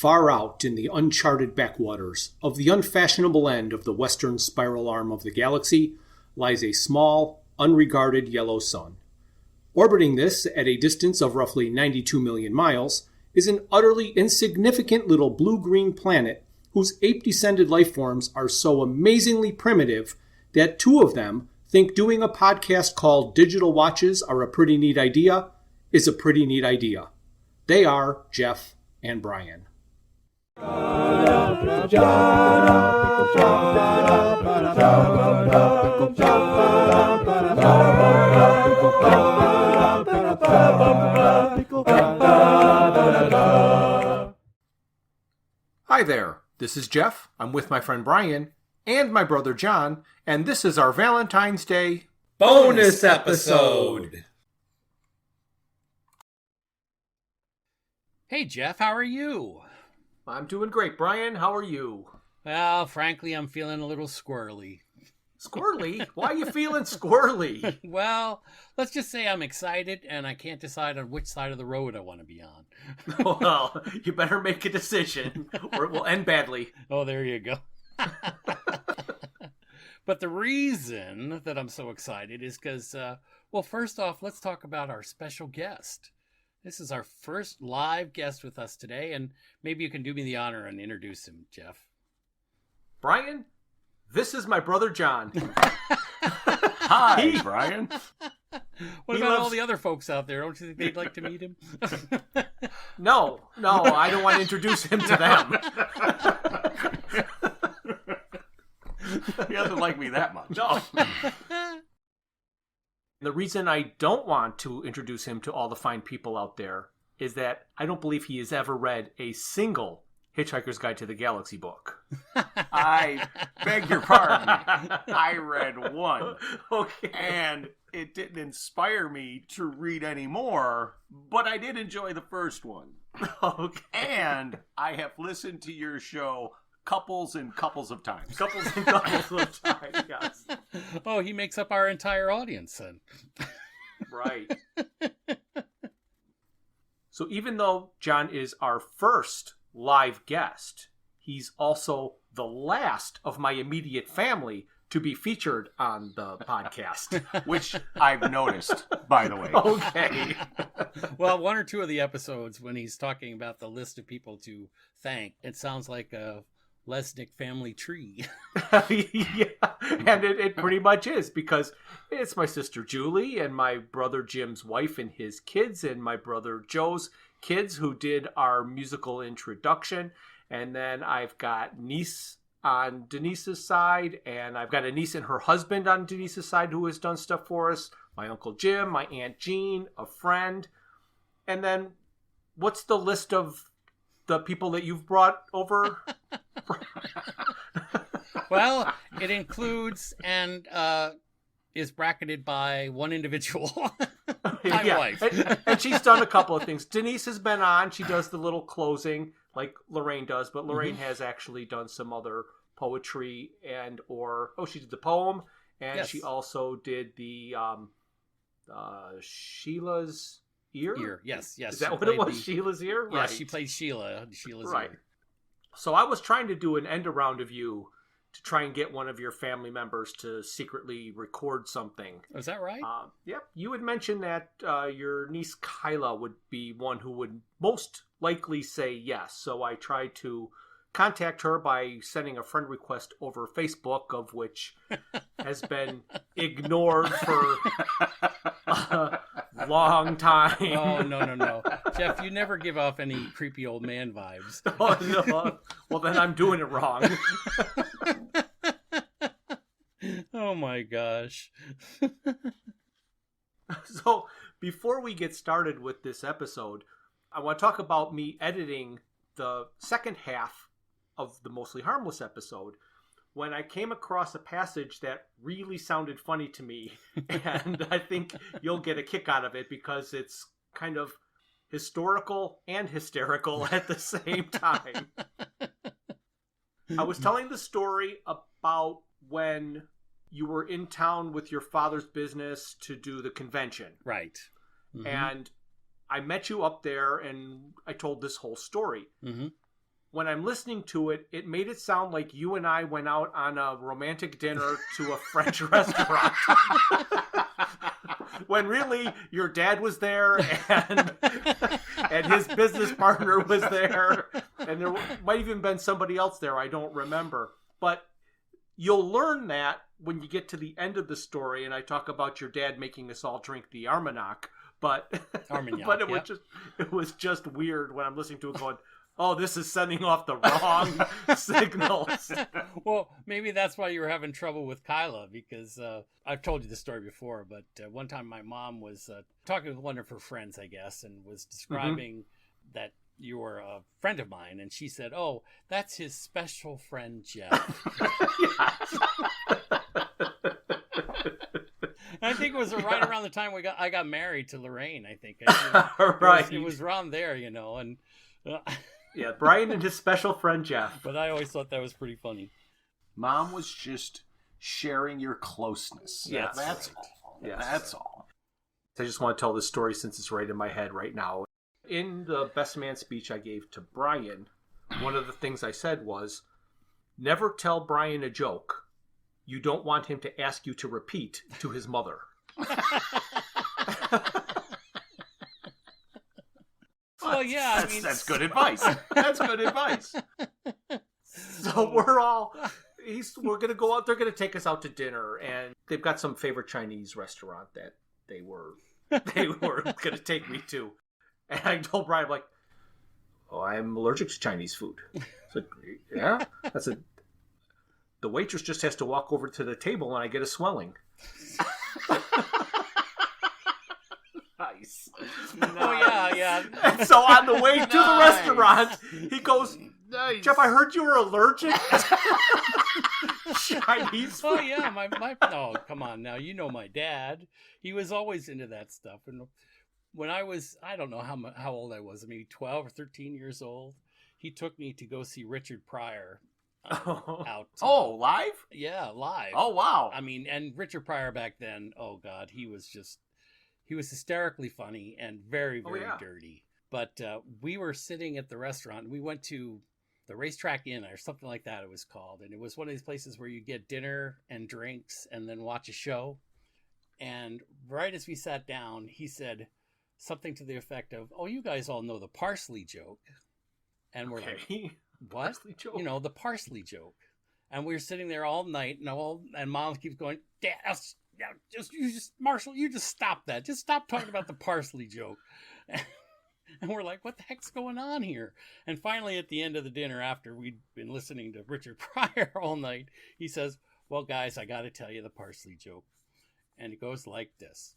Far out in the uncharted backwaters of the unfashionable end of the western spiral arm of the galaxy lies a small, unregarded yellow sun. Orbiting this at a distance of roughly 92 million miles is an utterly insignificant little blue-green planet whose ape-descended life forms are so amazingly primitive that two of them think doing a podcast called Digital Watches Are a Pretty Neat Idea is a pretty neat idea. They are Jeff and Brian. Hi there, this is Jeff. I'm with my friend Brian and my brother John, and this is our Valentine's Day bonus episode. Hey Jeff, how are you? I'm doing great. Brian, how are you? Well, frankly, I'm feeling a little squirrely. Squirrely? Why are you feeling squirrely? Well, let's just say I'm excited and I can't decide on which side of the road I want to be on. Well, you better make a decision or it will end badly. Oh, there you go. But the reason that I'm so excited is because, well, first off, let's talk about our special guest. This is our first live guest with us today, and maybe you can do me the honor and introduce him, Jeff. Brian, this is my brother John. Hi, Brian. What about all the other folks out there? Don't you think they'd like to meet him? No, I don't want to introduce him to them. He doesn't like me that much. No. The reason I don't want to introduce him to all the fine people out there is that I don't believe he has ever read a single Hitchhiker's Guide to the Galaxy book. I beg your pardon. I read one. Okay. And it didn't inspire me to read any more, but I did enjoy the first one. Okay. And I have listened to your show couples and couples of times. Couples and couples of times, yes. Oh, he makes up our entire audience then. Right. So even though John is our first live guest, he's also the last of my immediate family to be featured on the podcast. Which I've noticed, by the way. Okay. Well, one or two of the episodes when he's talking about the list of people to thank, it sounds like a Lesnick family tree. Yeah, and it pretty much is, because it's my sister Julie and my brother Jim's wife and his kids and my brother Joe's kids who did our musical introduction. And then I've got niece on Denise's side, and I've got a niece and her husband on Denise's side who has done stuff for us. My Uncle Jim, my Aunt Jean, a friend. And then what's the list of the people that you've brought over? Well, it includes and is bracketed by one individual. My wife. And she's done a couple of things. Denise has been on. She does the little closing like Lorraine does, but Lorraine has actually done some other poetry she did the poem, and yes. She also did the Sheila's Ear? Yes. Is that what it was? Sheila's Ear? Yes, Right. she played Sheila's Right. Ear. So I was trying to do an end around of you to try and get one of your family members to secretly record something. Is that right? Yep. You had mentioned that your niece Kyla would be one who would most likely say yes. So I tried to contact her by sending a friend request over Facebook, of which has been ignored for a long time. Oh, no. Jeff, you never give off any creepy old man vibes. Oh, no. Well, then I'm doing it wrong. Oh, my gosh. So, before we get started with this episode, I want to talk about me editing the second half of the Mostly Harmless episode when I came across a passage that really sounded funny to me, and I think you'll get a kick out of it because it's kind of historical and hysterical at the same time. I was telling the story about when you were in town with your father's business to do the convention. Right. Mm-hmm. And I met you up there and I told this whole story. Mm-hmm. when I'm listening to it, it made it sound like you and I went out on a romantic dinner to a French restaurant. When really your dad was there and his business partner was there, and there might even been somebody else there. I don't remember. But you'll learn that when you get to the end of the story, and I talk about your dad making us all drink the Armagnac. But it was just weird when I'm listening to it going, oh, this is sending off the wrong signals. Well, maybe that's why you were having trouble with Kyla, because I've told you the story before, but one time my mom was talking with one of her friends, I guess, and was describing that you were a friend of mine, and she said, oh, that's his special friend, Jeff. I think it was right around the time I got married to Lorraine, I think. Right. It was around there, and... Yeah, Brian and his special friend Jeff. But I always thought that was pretty funny. Mom was just sharing your closeness. Yeah, that's all. Yes. That's all. I just want to tell this story since it's right in my head right now. In the best man speech I gave to Brian, one of the things I said was, never tell Brian a joke you don't want him to ask you to repeat to his mother. Well, yeah, that's good advice. That's good advice. So we're going to go out. They're going to take us out to dinner, and they've got some favorite Chinese restaurant that they were going to take me to. And I told Brian, I'm like, oh, I'm allergic to Chinese food. So, yeah? I said, the waitress just has to walk over to the table and I get a swelling. Nice. Oh, yeah. And so on the way to the restaurant, he goes, nice. Jeff, I heard you were allergic to Chinese food. Oh, yeah. Oh, come on now. You know my dad. He was always into that stuff. And when I don't know how old I was, maybe 12 or 13 years old, he took me to go see Richard Pryor out. Oh, live? Yeah, live. Oh, wow. I mean, and Richard Pryor back then, oh, God, he was hysterically funny and very, very dirty. But we were sitting at the restaurant. We went to the Racetrack Inn or something like that it was called. And it was one of these places where you get dinner and drinks and then watch a show. And right as we sat down, he said something to the effect of, oh, you guys all know the parsley joke. And we're like, what? Parsley joke? The parsley joke. And we were sitting there all night, and Mom keeps going, Dad, Marshall, you just stop that. Just stop talking about the parsley joke. And we're like, what the heck's going on here? And finally, at the end of the dinner, after we'd been listening to Richard Pryor all night, he says, well, guys, I got to tell you the parsley joke. And it goes like this.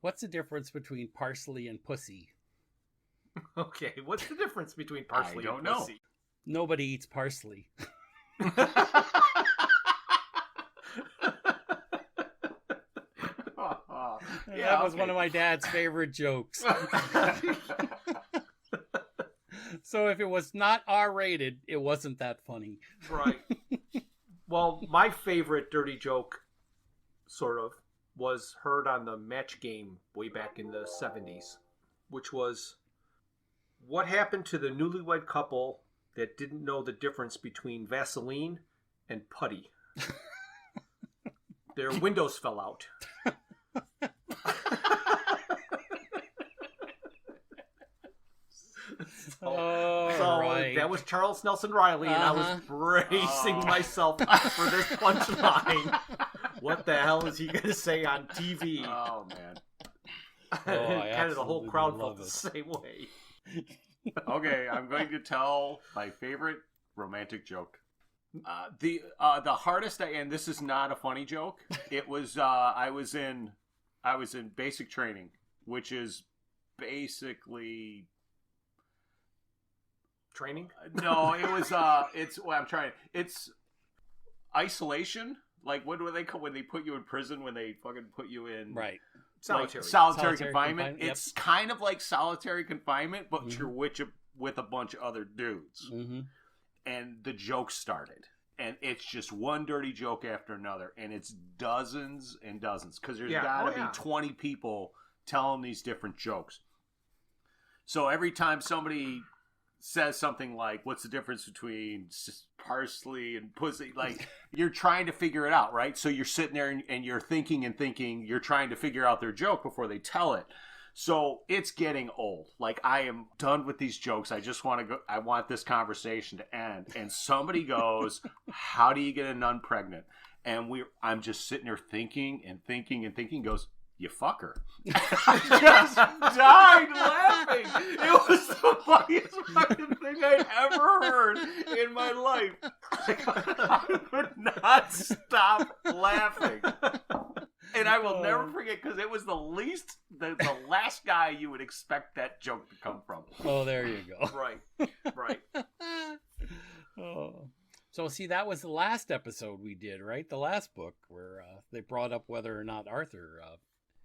What's the difference between parsley and pussy? Okay, what's the difference between parsley and pussy? I don't know. Nobody eats parsley. That was one of my dad's favorite jokes. So if it was not R-rated, it wasn't that funny. Right. Well, my favorite dirty joke, sort of, was heard on the Match Game way back in the 70s, which was, what happened to the newlywed couple that didn't know the difference between Vaseline and putty? Their windows fell out. Right. That was Charles Nelson Riley, and I was bracing myself for this punchline. What the hell is he going to say on TV? Oh, man. Kind of the whole crowd felt the same way. Okay, I'm going to tell my favorite romantic joke. The hardest, and this is not a funny joke. It was I was in basic training, which is basically training. No, it was it's isolation. Like, what do they call when they put you in prison? When they fucking put you in solitary confinement. Yep. It's kind of like solitary confinement, but you're with a bunch of other dudes. Mm-hmm. And the joke started, and it's just one dirty joke after another, and it's dozens and dozens because there's got to be 20 people telling these different jokes. So every time somebody says something like, what's the difference between parsley and pussy? Like, you're trying to figure it out, right? So you're sitting there and you're thinking, you're trying to figure out their joke before they tell it. So it's getting old. Like, I am done with these jokes. I just want to go. I want this conversation to end. And somebody goes, how do you get a nun pregnant? And I'm just sitting there thinking, goes, you fuck her. I just died laughing. It was the funniest fucking thing I'd ever heard in my life. I could not stop laughing. And I will never forget, because it was the last guy you would expect that joke to come from. Oh, there you go. Right. Oh. So, see, that was the last episode we did, right? The last book where they brought up whether or not Arthur,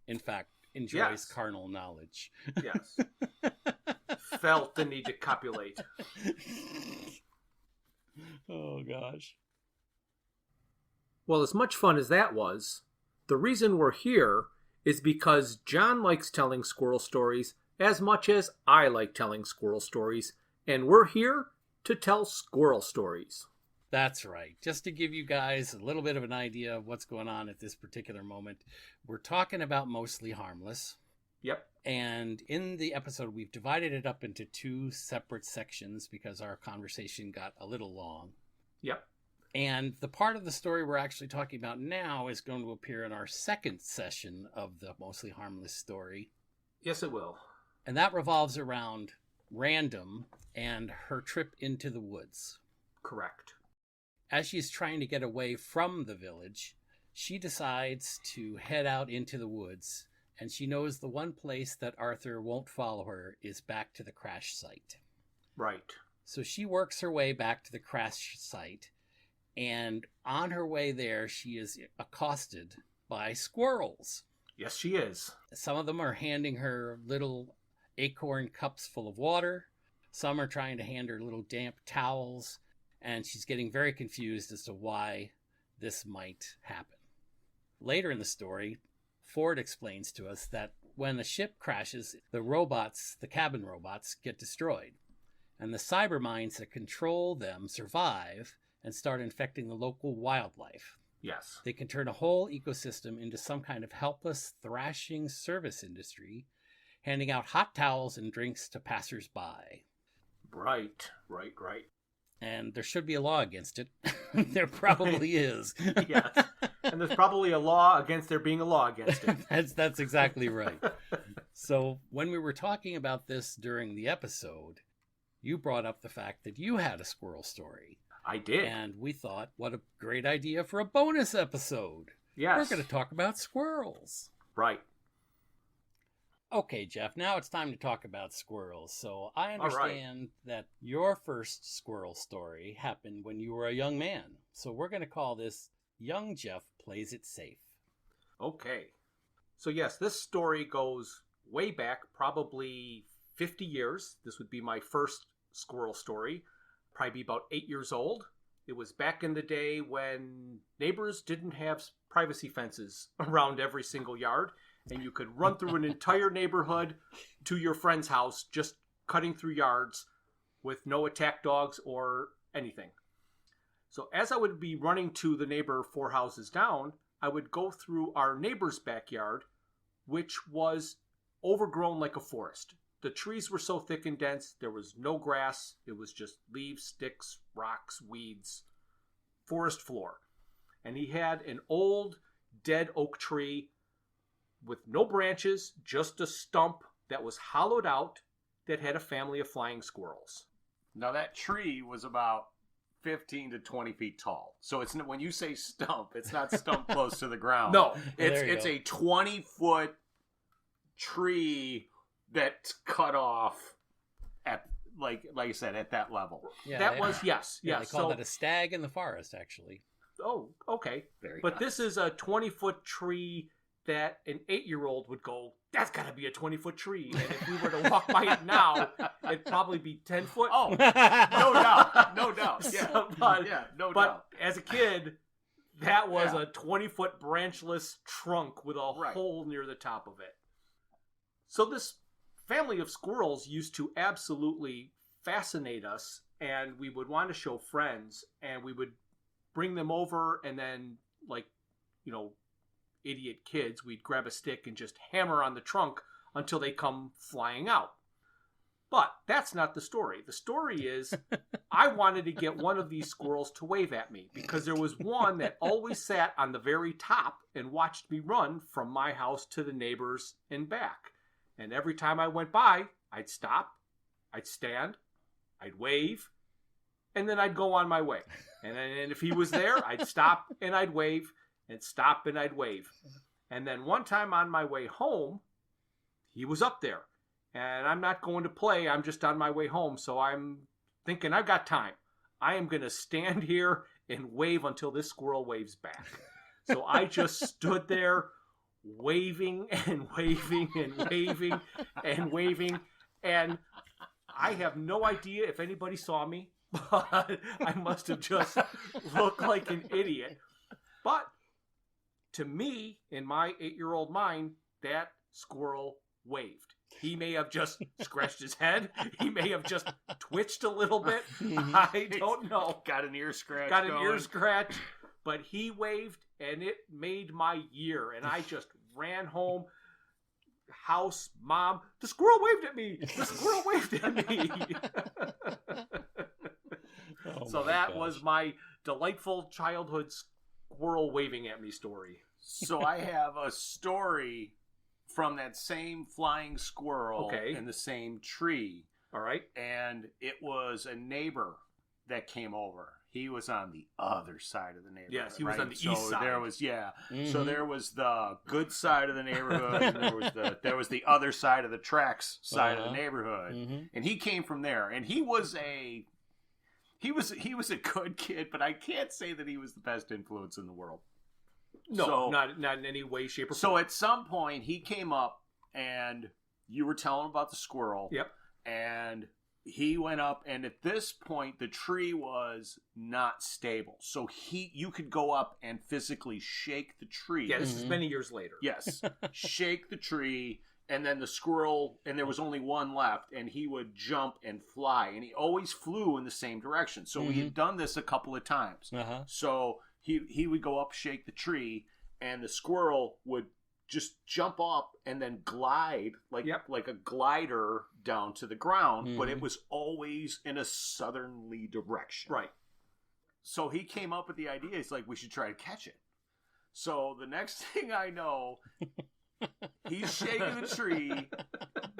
in fact, enjoys carnal knowledge. Yes. Felt the need to copulate. Oh, gosh. Well, as much fun as that was, the reason we're here is because John likes telling squirrel stories as much as I like telling squirrel stories, and we're here to tell squirrel stories. That's right. Just to give you guys a little bit of an idea of what's going on at this particular moment, we're talking about Mostly Harmless. Yep. And in the episode, we've divided it up into 2 separate sections because our conversation got a little long. Yep. And the part of the story we're actually talking about now is going to appear in our second session of the Mostly Harmless story. Yes, it will. And that revolves around Random and her trip into the woods. Correct. As she's trying to get away from the village, she decides to head out into the woods, and she knows the one place that Arthur won't follow her is back to the crash site. Right. So she works her way back to the crash site, and on her way there, she is accosted by squirrels. Yes, she is. Some of them are handing her little acorn cups full of water. Some are trying to hand her little damp towels. And she's getting very confused as to why this might happen. Later in the story, Ford explains to us that when the ship crashes, the cabin robots, get destroyed. And the cyber minds that control them survive and start infecting the local wildlife. Yes. They can turn a whole ecosystem into some kind of helpless, thrashing service industry, handing out hot towels and drinks to passers-by. Right. And there should be a law against it. There probably is. Yes. And there's probably a law against there being a law against it. That's exactly right. So when we were talking about this during the episode, you brought up the fact that you had a squirrel story. I did. And we thought, what a great idea for a bonus episode. Yes. We're going to talk about squirrels. Right. Okay, Jeff, now it's time to talk about squirrels. So I understand that your first squirrel story happened when you were a young man. So we're going to call this Young Jeff Plays It Safe. Okay. So yes, this story goes way back, probably 50 years. This would be my first squirrel story. Probably be about 8 years old. It was back in the day when neighbors didn't have privacy fences around every single yard. And you could run through an entire neighborhood to your friend's house, just cutting through yards with no attack dogs or anything. So as I would be running to the neighbor 4 houses down, I would go through our neighbor's backyard, which was overgrown like a forest. The trees were so thick and dense, there was no grass. It was just leaves, sticks, rocks, weeds, forest floor. And he had an old dead oak tree with no branches, just a stump that was hollowed out that had a family of flying squirrels. Now that tree was about 15 to 20 feet tall. So it's when you say stump, it's not stump close to the ground. No, it's a 20-foot tree that's cut off at like I said at that level. Yeah, that was yes. They call that a stag in the forest, actually. Oh, okay. Very but nice. This is a 20-foot tree that an 8-year-old would go, that's got to be a 20-foot tree. And if we were to walk by it now, it'd probably be 10 foot. Oh, no doubt. No doubt. Yeah, So, no doubt. But as a kid, that was a 20-foot branchless trunk with a hole near the top of it. So this family of squirrels used to absolutely fascinate us, and we would want to show friends, and we would bring them over, and then, like, you know, idiot kids, we'd grab a stick and just hammer on the trunk until they come flying out. But that's not the story. The story is I wanted to get one of these squirrels to wave at me because there was one that always sat on the very top and watched me run from my house to the neighbors and back. And every time I went by, I'd stop, I'd stand, I'd wave, and then I'd go on my way. And then if he was there, I'd stop and I'd wave, and stop and I'd wave. And then one time on my way home, he was up there. And I'm not going to play. I'm just on my way home. So I'm thinking, I've got time. I am going to stand here and wave until this squirrel waves back. So I just stood there waving and waving and waving and waving. And I have no idea if anybody saw me, but I must have just looked like an idiot. But to me, in my 8-year-old mind, that squirrel waved. He may have just scratched his head. He may have just twitched a little bit. I don't know. Got an ear scratch. Ear scratch. But he waved, and it made my year. And I just ran home. House, mom, the squirrel waved at me. The squirrel waved at me. So that was my delightful childhood squirrel waving at me story. So I have a story from that same flying squirrel in the same tree. All right. And it was a neighbor that came over. He was on the other side of the neighborhood. Yes, he was on the east side. There was, So there was the good side of the neighborhood, and there was the other side of the tracks side of the neighborhood. And he came from there, and he was a good kid, but I can't say that he was the best influence in the world. No, so, not in any way, shape, or form. So at some point, he came up, and you were telling him about the squirrel. Yep. And he went up, and at this point, the tree was not stable. So you could go up and physically shake the tree. Yeah, this is many years later. Yes. Shake the tree, and then the squirrel, and there was only one left, and he would jump and fly. And he always flew in the same direction. So we had done this a couple of times. So he would go up, shake the tree, and the squirrel would just jump up and then glide like a glider down to the ground, but it was always in a southerly direction. Right. So he came up with the idea. He's like, we should try to catch it. So the next thing I know, he's shaking the tree.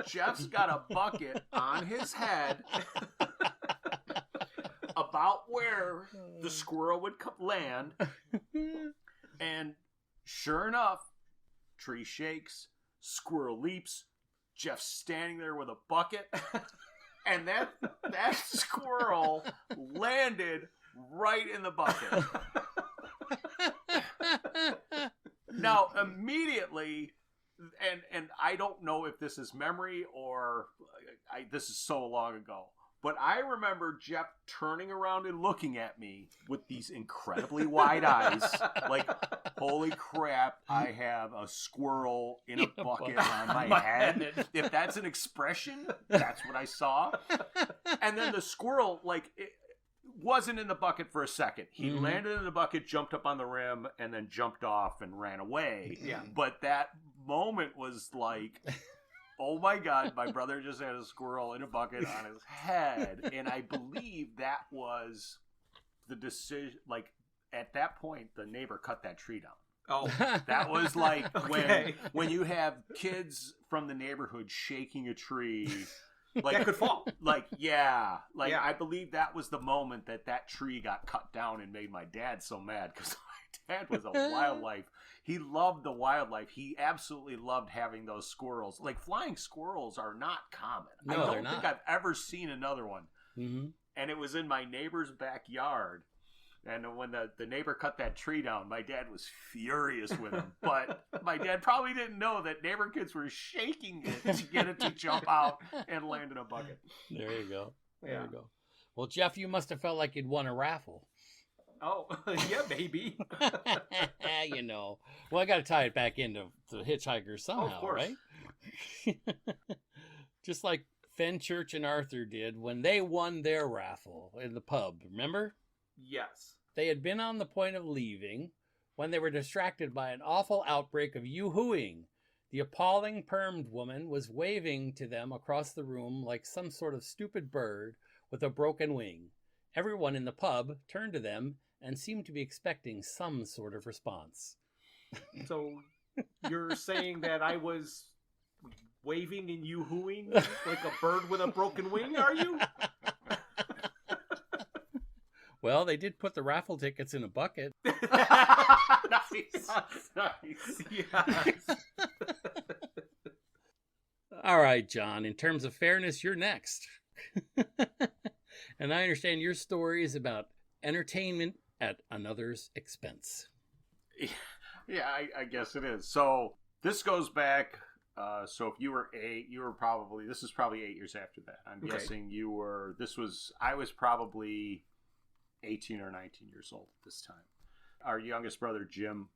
Jeff's got a bucket on his head about where the squirrel would land. And sure enough, tree shakes, squirrel leaps, Jeff's standing there with a bucket, and that squirrel landed right in the bucket. Now, immediately, and I don't know if this is memory or this is so long ago, but I remember Jeff turning around and looking at me with these incredibly wide eyes, like, holy crap, I have a squirrel in a bucket on my head. If that's an expression, that's what I saw. And then the squirrel, like, it wasn't in the bucket for a second. He landed in the bucket, jumped up on the rim, and then jumped off and ran away. Yeah. But that moment was like, oh my God, my brother just had a squirrel in a bucket on his head. And I believe that was the decision. Like, at that point, the neighbor cut that tree down. Oh. That was like when you have kids from the neighborhood shaking a tree. Like, that could fall. I believe that was the moment that tree got cut down and made my dad so mad, because my dad was a wildlife. He loved the wildlife. He absolutely loved having those squirrels. Like, flying squirrels are not common. No, I don't think I've ever seen another one. And it was in my neighbor's backyard. And when the neighbor cut that tree down, my dad was furious with him. But my dad probably didn't know that neighbor kids were shaking it to get it to jump out and land in a bucket. There you go. There you go. Well, Jeff, you must have felt like you'd won a raffle. Oh, yeah, maybe. You know. Well, I got to tie it back into the Hitchhiker somehow, of course. Right? Just like Fenchurch and Arthur did when they won their raffle in the pub, remember? Yes. They had been on the point of leaving when they were distracted by an awful outbreak of yoo-hooing. The appalling permed woman was waving to them across the room like some sort of stupid bird with a broken wing. Everyone in the pub turned to them and seemed to be expecting some sort of response. So you're saying that I was waving and yoo-hooing like a bird with a broken wing, are you? Well, they did put the raffle tickets in a bucket. Nice. Yes. All right, John, in terms of fairness, you're next. And I understand your story is about entertainment at another's expense. Yeah, I guess it is. So this goes back. So if you were 8, this is probably 8 years after that. I'm guessing I was probably 18 or 19 years old at this time. Our youngest brother, Jim,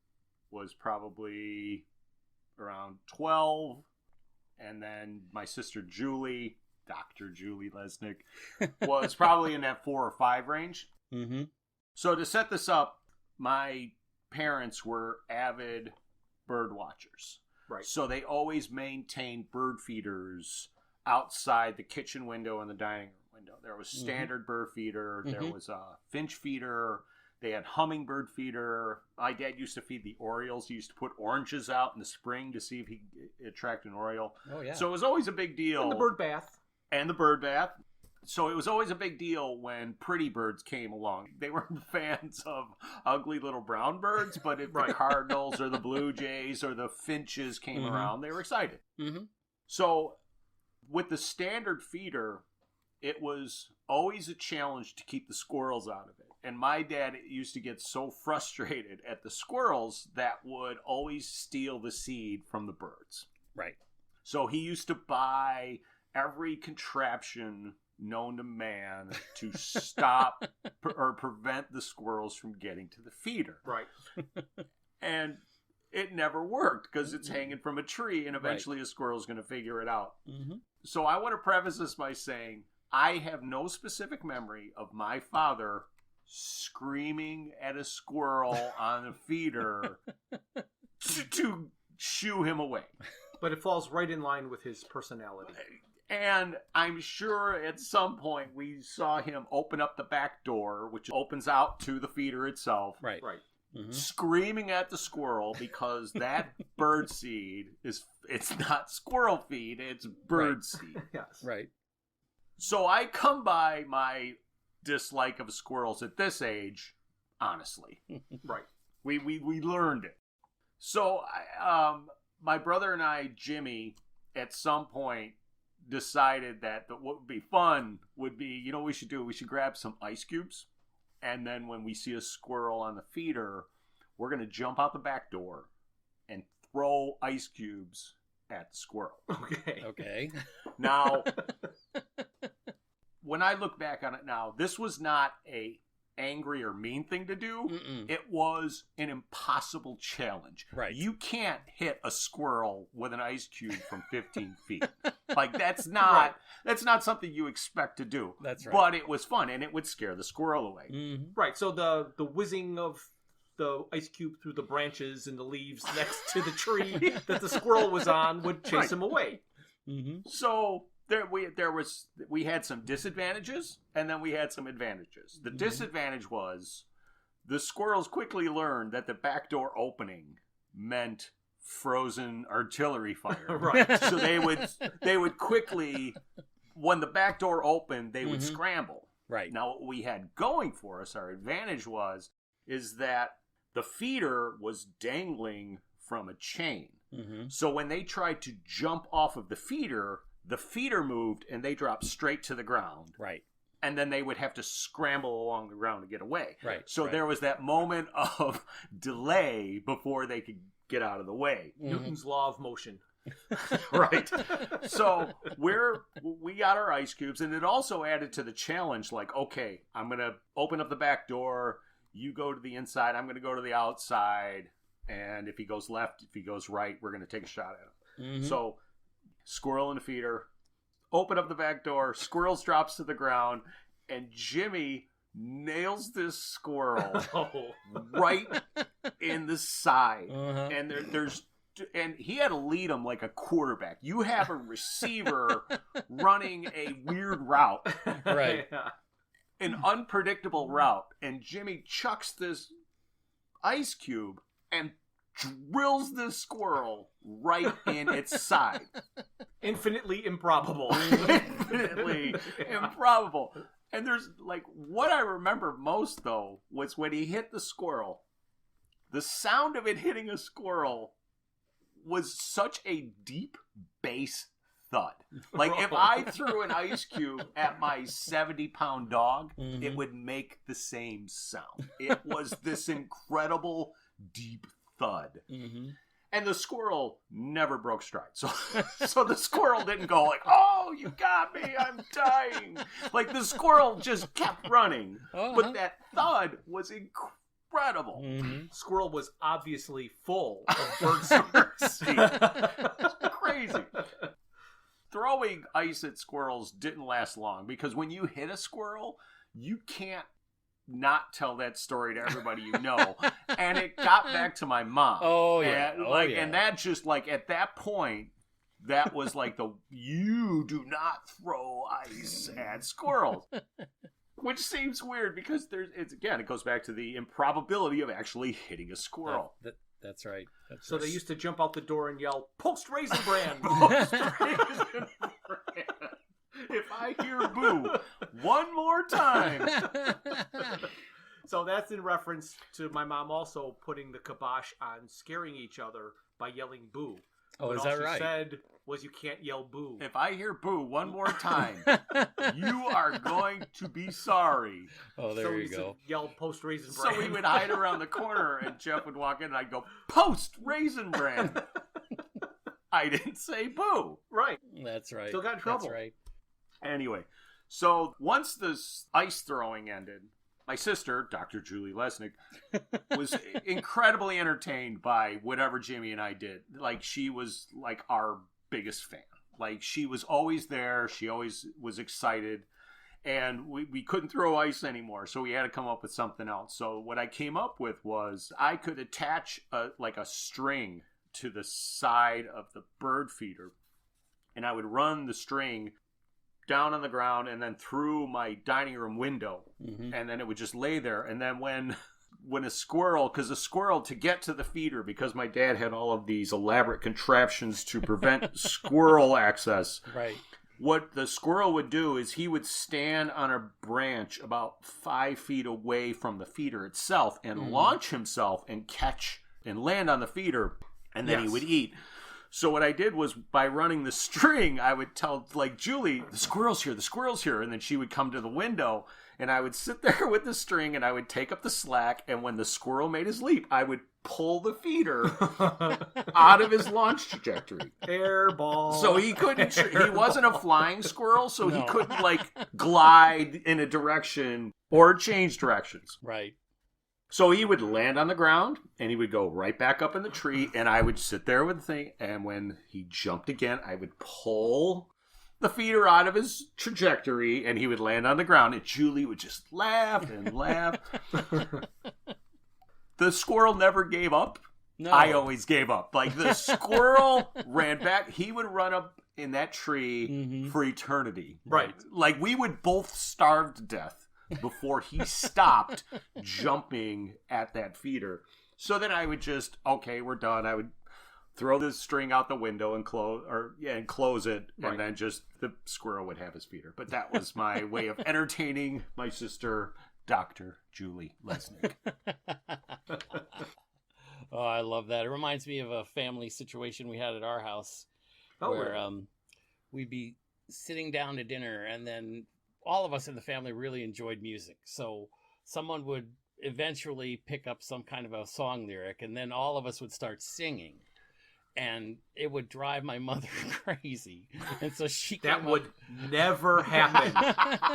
was probably around 12. And then my sister, Julie, Dr. Julie Lesnick, was probably in that 4 or 5 range. Mm-hmm. So to set this up, my parents were avid bird watchers. Right. So they always maintained bird feeders outside the kitchen window and the dining room window. There was standard bird feeder. Mm-hmm. There was a finch feeder. They had hummingbird feeder. My dad used to feed the orioles. He used to put oranges out in the spring to see if he could attract an oriole. Oh, yeah. So it was always a big deal. And the bird bath. And the bird bath. So it was always a big deal when pretty birds came along. They weren't fans of ugly little brown birds, but if the cardinals or the blue jays or the finches came around, they were excited. Mm-hmm. So with the standard feeder, it was always a challenge to keep the squirrels out of it. And my dad used to get so frustrated at the squirrels that would always steal the seed from the birds. Right. So he used to buy every contraption known to man to stop or prevent the squirrels from getting to the feeder. Right. And it never worked because it's hanging from a tree and eventually a squirrel's going to figure it out. Mm-hmm. So I want to preface this by saying I have no specific memory of my father screaming at a squirrel on a feeder to shoo him away. But it falls right in line with his personality. And I'm sure at some point we saw him open up the back door, which opens out to the feeder itself. Right. Right. Mm-hmm. Screaming at the squirrel because that bird seed it's not squirrel feed, it's bird seed. Yes. Right. So I come by my dislike of squirrels at this age, honestly. Right. We learned it. So my brother and I, Jimmy, at some point decided that what would be fun would be, you know what we should do? We should grab some ice cubes. And then when we see a squirrel on the feeder, we're going to jump out the back door and throw ice cubes at the squirrel. Okay. Now, when I look back on it now, this was not a angry or mean thing to do. Mm-mm. It was an impossible challenge. Right. You can't hit a squirrel with an ice cube from 15 feet. Like that's not something you expect to do. That's right. But it was fun and it would scare the squirrel away. Mm-hmm. Right. So the whizzing of the ice cube through the branches and the leaves next to the tree that the squirrel was on would chase him away. Mm-hmm. So we had some disadvantages and then we had some advantages. The disadvantage was the squirrels quickly learned that the back door opening meant frozen artillery fire. Right. So they would quickly, when the back door opened, they would scramble. Right. Now what we had going for us, our advantage is that the feeder was dangling from a chain. Mm-hmm. So when they tried to jump off of the feeder moved and they dropped straight to the ground. Right. And then they would have to scramble along the ground to get away. Right. So there was that moment of delay before they could get out of the way. Newton's law of motion. Right. So we got our ice cubes, and it also added to the challenge, like, okay, I'm going to open up the back door. You go to the inside. I'm going to go to the outside. And if he goes left, if he goes right, we're going to take a shot at him. Mm-hmm. So squirrel in the feeder, open up the back door, Squirrels drops to the ground, and Jimmy nails this squirrel right in the side. And and he had to lead him like a quarterback. You have a receiver running a weird route. Right. An unpredictable route. And Jimmy chucks this ice cube and drills this squirrel right in its side. Infinitely improbable. Infinitely improbable. And there's, like, what I remember most, though, was when he hit the squirrel. The sound of it hitting a squirrel was such a deep bass thud. Like, if I threw an ice cube at my 70-pound dog, it would make the same sound. It was this incredible deep thud. And the squirrel never broke stride. So the squirrel didn't go like, oh, you got me, I'm dying. Like, the squirrel just kept running. But that thud was incredible. Squirrel was obviously full of bird singers. It's crazy. Throwing ice at squirrels didn't last long because when you hit a squirrel, you can't not tell that story to everybody you know. And it got back to my mom. Oh, yeah. And, and that just, like, at that point, that was like you do not throw ice at squirrels. Which seems weird because it goes back to the improbability of actually hitting a squirrel. That's right. So they used to jump out the door and yell, "Post Raisin Bran!" Post Raisin Bran! If I hear boo one more time. So that's in reference to my mom also putting the kibosh on scaring each other by yelling boo. Oh, but is that all right? she said was you can't yell boo. If I hear boo one more time, you are going to be sorry. Oh, there you go. Yell Post Raisin Bran. So we would hide around the corner and Jeff would walk in and I'd go, Post Raisin Bran. I didn't say boo. Right. That's right. Still got in trouble. That's right. Anyway, so once this ice throwing ended, my sister, Dr. Julie Lesnick, was incredibly entertained by whatever Jimmy and I did. Like, she was like our biggest fan. Like, she was always there. She always was excited. And we couldn't throw ice anymore, so we had to come up with something else. So what I came up with was I could attach a string to the side of the bird feeder, and I would run the string down on the ground and then through my dining room window, and then it would just lay there. And then when a squirrel, because a squirrel, to get to the feeder, because my dad had all of these elaborate contraptions to prevent squirrel access, right? What the squirrel would do is he would stand on a branch about 5 feet away from the feeder itself and launch himself and catch and land on the feeder, and then he would eat. So what I did was, by running the string, I would tell, like, Julie, the squirrel's here, and then she would come to the window, and I would sit there with the string, and I would take up the slack, and when the squirrel made his leap, I would pull the feeder out of his launch trajectory. Airball. So he couldn't, he wasn't a flying squirrel, so he couldn't, like, glide in a direction or change directions. Right. So he would land on the ground, and he would go right back up in the tree, and I would sit there with the thing, and when he jumped again, I would pull the feeder out of his trajectory, and he would land on the ground, and Julie would just laugh and laugh. The squirrel never gave up. No. I always gave up. Like, the squirrel ran back. He would run up in that tree for eternity. Right. Like, we would both starve to death before he stopped jumping at that feeder. So then I would just, okay, we're done. I would throw the string out the window and close it, and then just the squirrel would have his feeder. But that was my way of entertaining my sister, Dr. Julie Lesnick. Oh, I love that. It reminds me of a family situation we had at our house where we'd be sitting down to dinner, and then all of us in the family really enjoyed music. So someone would eventually pick up some kind of a song lyric, and then all of us would start singing. And it would drive my mother crazy. And so she That would never happen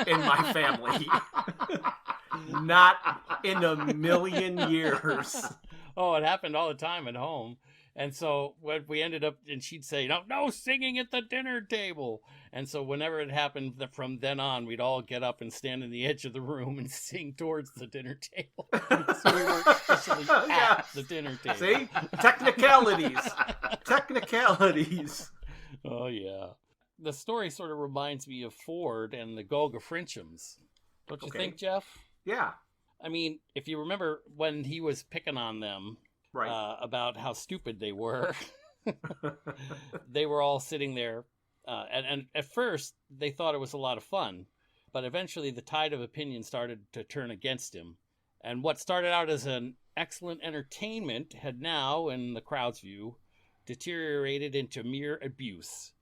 in my family. Not in a million years. Oh, it happened all the time at home. And so what we ended up, and she'd say, no singing at the dinner table. And so whenever it happened from then on, we'd all get up and stand in the edge of the room and sing towards the dinner table. So we weren't officially at the dinner table. See? Technicalities. Technicalities. Oh, yeah. The story sort of reminds me of Ford and the Golga Frinchums. Don't you think, Jeff? Yeah. I mean, if you remember when he was picking on them, right, about how stupid they were, they were all sitting there. And at first, they thought it was a lot of fun. But eventually, the tide of opinion started to turn against him. And what started out as an excellent entertainment had now, in the crowd's view, deteriorated into mere abuse.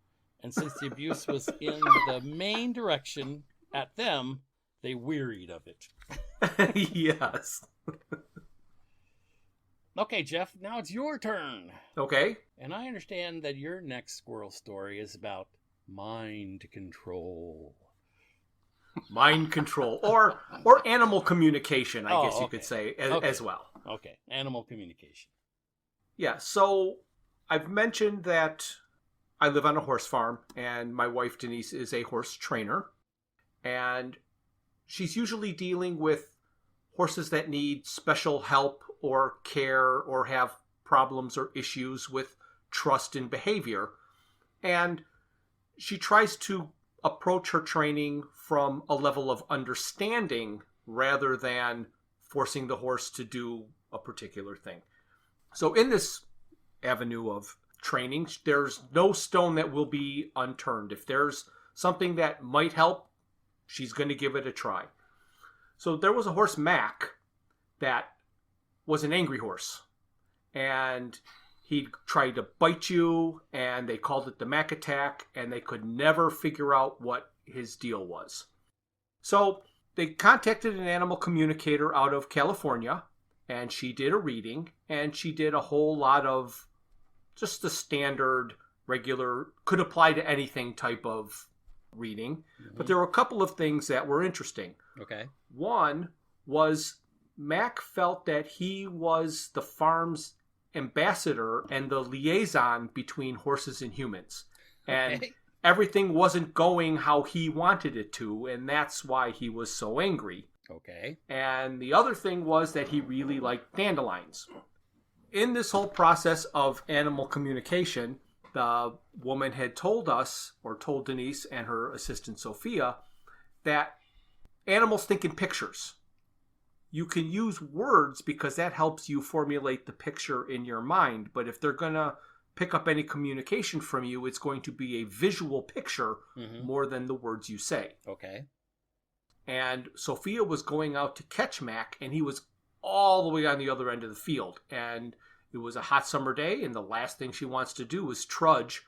And since the abuse was in the main direction at them, they wearied of it. Yes. Okay, Jeff, now it's your turn. Okay. And I understand that your next squirrel story is about mind control. Mind control. Or animal communication, I guess you could say, as well. Okay, animal communication. Yeah, so I've mentioned that I live on a horse farm, and my wife, Denise, is a horse trainer. And she's usually dealing with horses that need special help or care or have problems or issues with trust and behavior. And she tries to approach her training from a level of understanding rather than forcing the horse to do a particular thing. So in this avenue of training, there's no stone that will be unturned. If there's something that might help, she's going to give it a try. So there was a horse, Mac, that was an angry horse. And he'd tried to bite you, and they called it the Mac attack, and they could never figure out what his deal was. So they contacted an animal communicator out of California, and she did a reading, and she did a whole lot of just the standard, regular, could apply to anything type of reading. Mm-hmm. But there were a couple of things that were interesting. Okay. One was Mac felt that he was the farm's ambassador and the liaison between horses and humans. And everything wasn't going how he wanted it to, and that's why he was so angry. Okay. And the other thing was that he really liked dandelions. In this whole process of animal communication, the woman had told us, or told Denise and her assistant Sophia, that animals think in pictures. You can use words because that helps you formulate the picture in your mind, but if they're going to pick up any communication from you, it's going to be a visual picture more than the words you say. Okay. And Sophia was going out to catch Mac, and he was all the way on the other end of the field. And it was a hot summer day, and the last thing she wants to do is trudge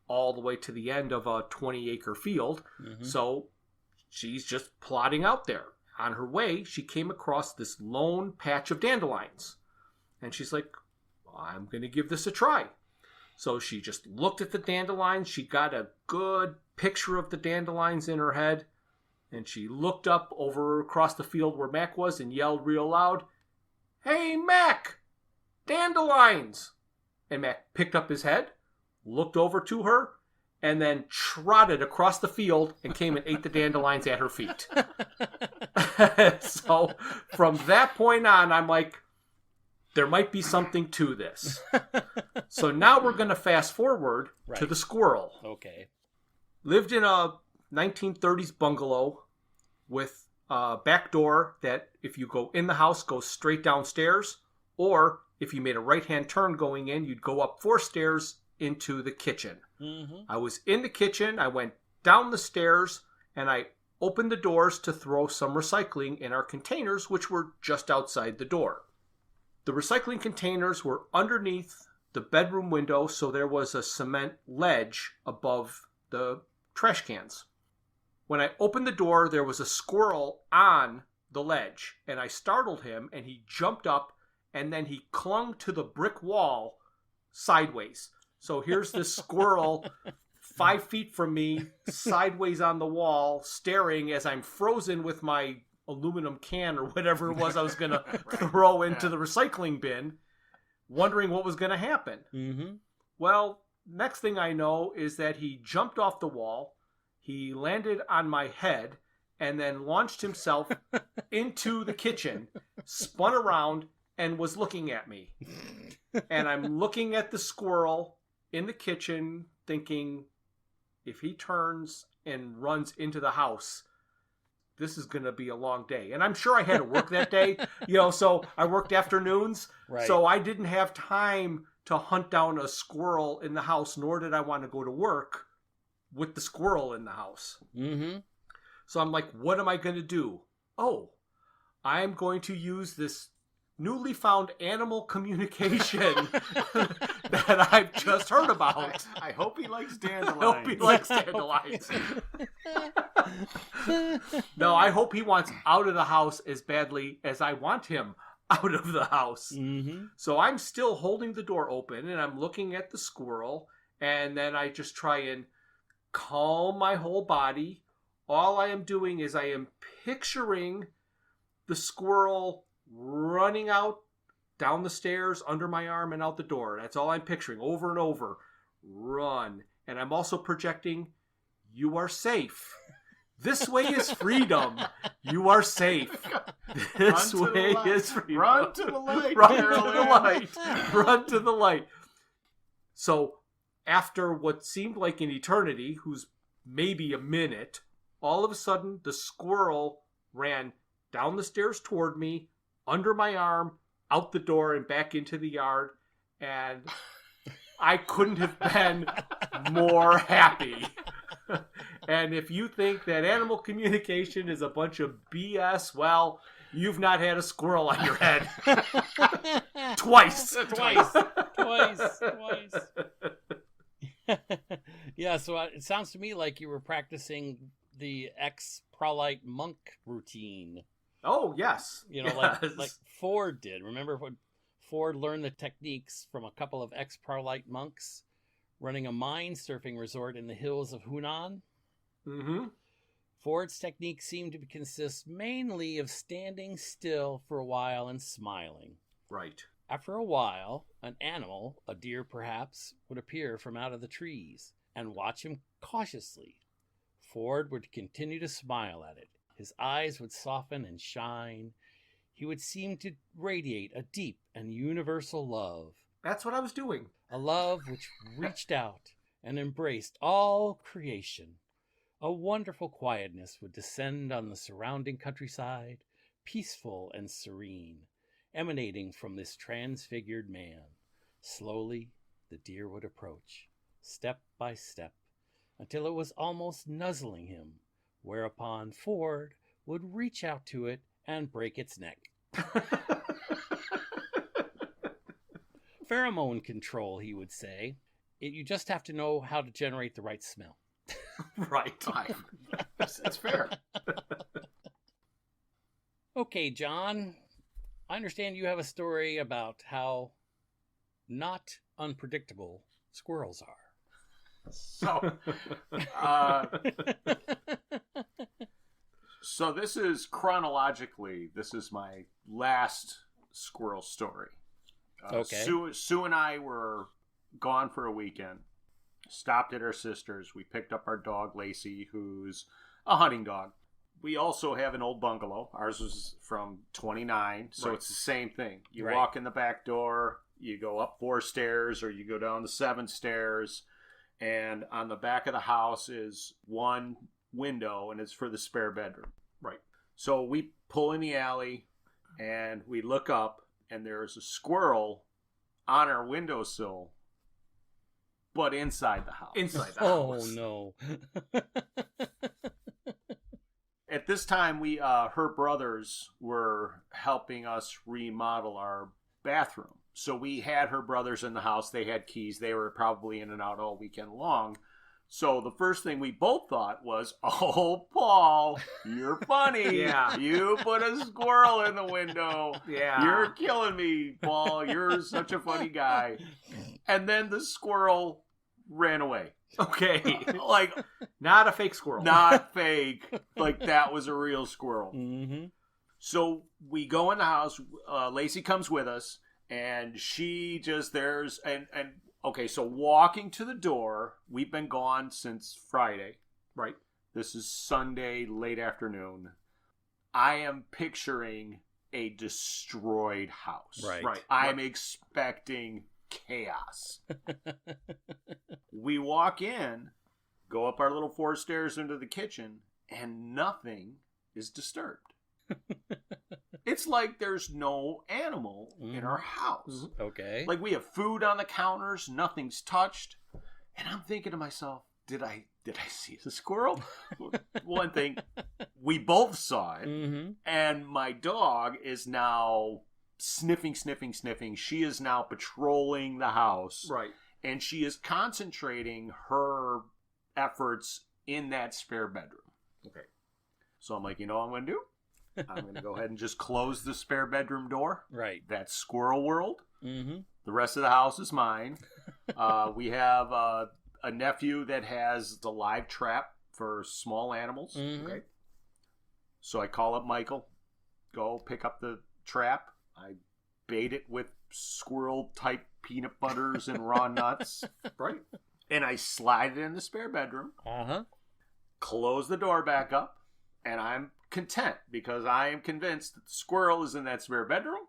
all the way to the end of a 20-acre field. Mm-hmm. So she's just plodding out there. On her way, she came across this lone patch of dandelions. And she's like, I'm going to give this a try. So she just looked at the dandelions. She got a good picture of the dandelions in her head. And she looked up over across the field where Mac was and yelled real loud, "Hey, Mac! Dandelions!" And Mac picked up his head, looked over to her, and then trotted across the field and came and ate the dandelions at her feet. So from that point on, I'm like, there might be something to this. So now we're going to fast forward to the squirrel. Okay. Lived in a 1930s bungalow with a back door that if you go in the house, goes straight downstairs. Or if you made a right-hand turn going in, you'd go up 4 stairs into the kitchen. Mm-hmm. I was in the kitchen. I went down the stairs, and I opened the doors to throw some recycling in our containers, which were just outside the door. The recycling containers were underneath the bedroom window, so there was a cement ledge above the trash cans. When I opened the door, there was a squirrel on the ledge, and I startled him, and he jumped up, and then he clung to the brick wall sideways. So here's this squirrel 5 feet from me, sideways on the wall, staring as I'm frozen with my aluminum can or whatever it was I was going to throw into the recycling bin. wondering what was going to happen. Mm-hmm. Well, next thing I know is that he jumped off the wall, he landed on my head, and then launched himself into the kitchen, spun around, and was looking at me. And I'm looking at the squirrel in the kitchen, thinking, if he turns and runs into the house, this is going to be a long day. And I'm sure I had to work that day, so I worked afternoons. Right. So I didn't have time to hunt down a squirrel in the house, nor did I want to go to work with the squirrel in the house. Mm-hmm. So I'm like, what am I going to do? Oh, I'm going to use this newly found animal communication that I've just heard about. I hope he likes dandelions. I hope he likes dandelions. No, I hope he wants out of the house as badly as I want him out of the house. Mm-hmm. So I'm still holding the door open, and I'm looking at the squirrel, and then I just try and calm my whole body. All I am doing is I am picturing the squirrel running out down the stairs under my arm and out the door. That's all I'm picturing over and over. Run. And I'm also projecting, you are safe. This way is freedom. You are safe. This way is freedom. Run to the light. Run to the light. Run to the light. So after what seemed like an eternity, who's maybe a minute, all of a sudden the squirrel ran down the stairs toward me, under my arm, out the door, and back into the yard. And I couldn't have been more happy. And if you think that animal communication is a bunch of BS, well, you've not had a squirrel on your head. Twice. Yeah, so it sounds to me like you were practicing the ex-Prolite monk routine. Oh, yes. Like Ford did. Remember when Ford learned the techniques from a couple of ex-Prolite monks running a mine surfing resort in the hills of Hunan? Mm-hmm. Ford's technique seemed to consist mainly of standing still for a while and smiling. Right. After a while, an animal, a deer perhaps, would appear from out of the trees and watch him cautiously. Ford would continue to smile at it. His eyes would soften and shine. He would seem to radiate a deep and universal love. That's what I was doing. A love which reached out and embraced all creation. A wonderful quietness would descend on the surrounding countryside, peaceful and serene, emanating from this transfigured man. Slowly, the deer would approach, step by step, until it was almost nuzzling him, whereupon Ford would reach out to it and break its neck. Pheromone control, he would say. You just have to know how to generate the right smell. Right. That's fair. Okay, John, I understand you have a story about how not unpredictable squirrels are. So this is chronologically, this is my last squirrel story. Okay. Sue and I were gone for a weekend, stopped at our sister's. We picked up our dog, Lacey, who's a hunting dog. We also have an old bungalow. Ours was from 29, so Right. it's the same thing. You Right. walk in the back door, you go up 4 stairs, or you go down the 7 stairs, and on the back of the house is one window, and it's for the spare bedroom. Right. So we pull in the alley, and we look up, and there's a squirrel on our windowsill, but inside the house. Inside the Oh, house. no. At this time, her brothers were helping us remodel our bathroom. So we had her brothers in the house. They had keys. They were probably in and out all weekend long. So the first thing we both thought was, oh, Paul, you're funny. Yeah. You put a squirrel in the window. Yeah. You're killing me, Paul. You're such a funny guy. And then the squirrel ran away. Okay. Like, Not a fake squirrel. not fake. Like, that was a real squirrel. Mm-hmm. So we go in the house. Lacey comes with us, And she just, okay, so walking to the door, we've been gone since Friday. Right. This is Sunday, late afternoon. I am picturing a destroyed house. Right. I'm expecting chaos. We walk in, go up our little 4 stairs into the kitchen, and nothing is disturbed. It's like there's no animal in our house. Okay. Like we have food on the counters, nothing's touched. And I'm thinking to myself, did I see the squirrel? One thing, we both saw it. And my dog is now sniffing. She is now patrolling the house. Right. And she is concentrating her efforts in that spare bedroom. Okay. So I'm like, you know what I'm going to do? I'm going to go ahead and just close the spare bedroom door. Right. That's squirrel world. Mm-hmm. The rest of the house is mine. We have a nephew that has the live trap for small animals. Mm-hmm. Okay. So I call up Michael. Go pick up the trap. I bait it with squirrel type peanut butters and raw nuts. Right. And I slide it in the spare bedroom. Uh-huh. Close the door back up. And I'm content because I am convinced that the squirrel is in that spare bedroom.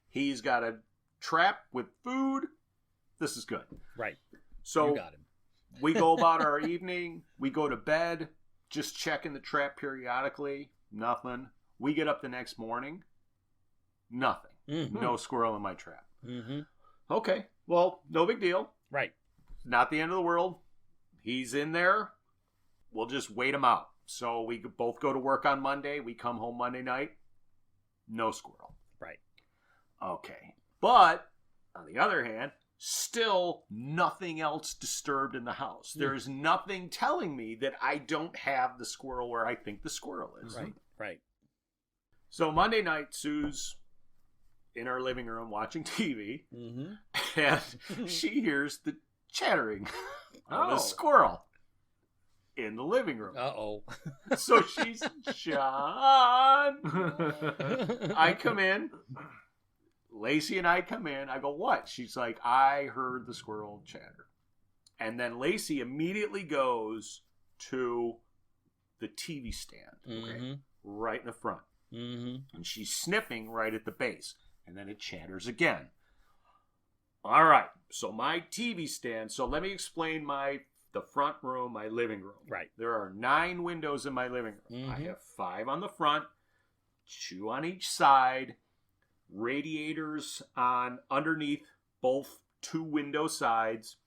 He's got a trap with food. This is good. Right. So You got him. we go about our evening. We go to bed, just checking the trap periodically. Nothing. We get up the next morning. Nothing. Mm-hmm. No squirrel in my trap. Mm-hmm. Okay. Well, no big deal. Right. Not the end of the world. He's in there. We'll just wait him out. So we both go to work on Monday. We come home Monday night. No squirrel. Right. Okay. But, on the other hand, still nothing else disturbed in the house. There's nothing telling me that I don't have the squirrel where I think the squirrel is. Right. Right. So Monday night, Sue's in our living room watching TV, Mm-hmm. and she hears the chattering of Oh. a squirrel in the living room. Uh-oh. So she's, John. I come in. Lacey and I come in. I go, what? She's like, I heard the squirrel chatter. And then Lacey immediately goes to the TV stand, Mm-hmm. right in the front. Mm-hmm. And she's sniffing right at the base. And then it chatters again. All right. So my TV stand. So let me explain the front room, my living room. Right. There are 9 windows in my living room. I Mhm. have 5 on the front, 2 on each side, radiators on underneath both 2 window sides,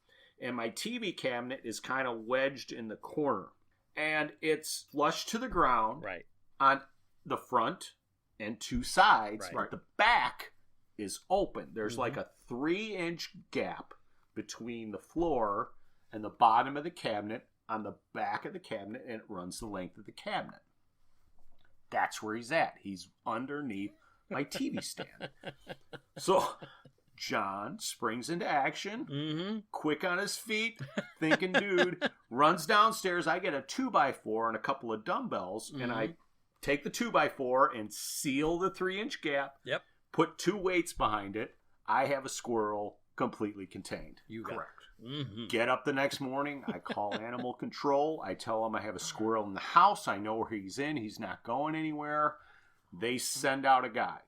and my TV cabinet is kind of wedged in the corner. And it's flush to the ground Right. on the front and 2 sides, Right. but the back is open. There's Mhm. like a 3-inch gap between the floor and the bottom of the cabinet on the back of the cabinet, and it runs the length of the cabinet. That's where he's at. He's underneath my TV stand. So John springs into action, Mm-hmm. quick on his feet, thinking, dude, runs downstairs. I get a 2x4 and a couple of dumbbells, and I take the 2x4 and seal the 3-inch gap. Yep. Put 2 weights behind it. I have a squirrel completely contained. You got Correct. Mm-hmm. Get up the next morning. I call animal control. I tell them I have a squirrel in the house. I know where he's in. He's not going anywhere. They send out a guy.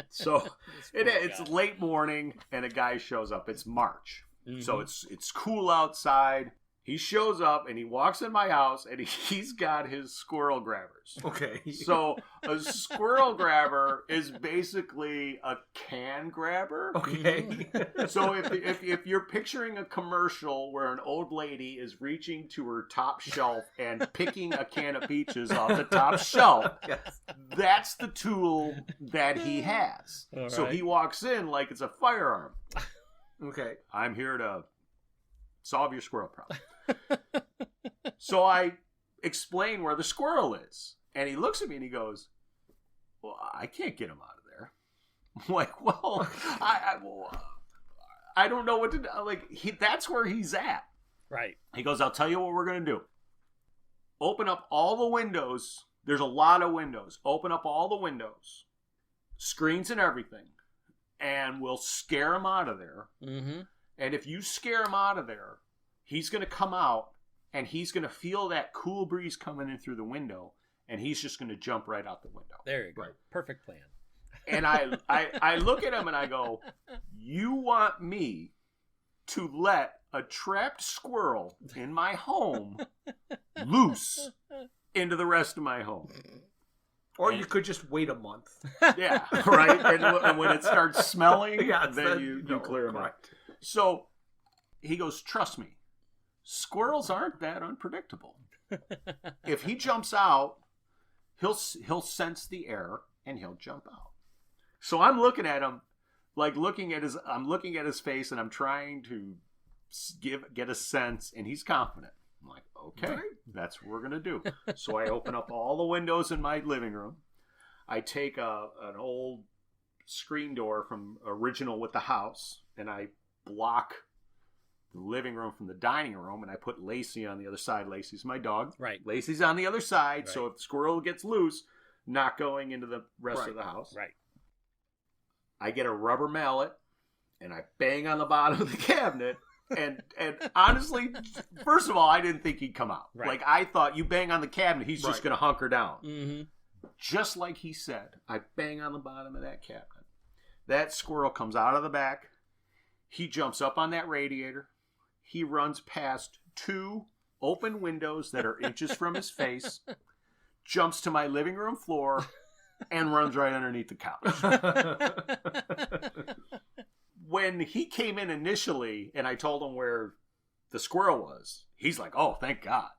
So it's late morning, and a guy shows up. It's March. So it's cool outside. He shows up, and he walks in my house, and he's got his squirrel grabbers. Okay. So a squirrel grabber is basically a can grabber. Okay. So if you're picturing a commercial where an old lady is reaching to her top shelf and picking a can of peaches off the top shelf, Yes. that's the tool that he has. All So right. he walks in like it's a firearm. Okay. I'm here to solve your squirrel problem. So I explain where the squirrel is. And he looks at me and he goes, well, I can't get him out of there. I'm like, well, I don't know what to do. Like, that's where he's at. Right. He goes, I'll tell you what we're going to do. Open up all the windows. There's a lot of windows. Open up all the windows. Screens and everything. and we'll scare him out of there. Mm-hmm. And if you scare him out of there, he's going to come out and he's going to feel that cool breeze coming in through the window, and he's just going to jump right out the window. There you go. Right. Perfect plan. And I look at him and I go, you want me to let a trapped squirrel in my home loose into the rest of my home? Or you could just wait a month. Yeah, right? And when it starts smelling, then you clear them out. So he goes, trust me, squirrels aren't that unpredictable. If he jumps out, he'll sense the air and he'll jump out. So I'm looking at him, like I'm looking at his face, and I'm trying to get a sense, and he's confident. I'm like, okay, that's what we're gonna do. So I open up all the windows in my living room. I take an old screen door from Original with the House, and I block the living room from the dining room, and I put Lacey on the other side. Lacey's my dog. Right. Lacey's on the other side, Right. so if the squirrel gets loose, not going into the rest of the house. Right. I get a rubber mallet, and I bang on the bottom of the cabinet. And honestly, first of all, I didn't think he'd come out. Right. Like, I thought you bang on the cabinet, he's just going to hunker down. Mm-hmm. Just like he said, I bang on the bottom of that cabinet. That squirrel comes out of the back. He jumps up on that radiator. He runs past 2 open windows that are inches from his face, jumps to my living room floor, and runs right underneath the couch. When he came in initially and I told him where the squirrel was, he's like, oh, thank God.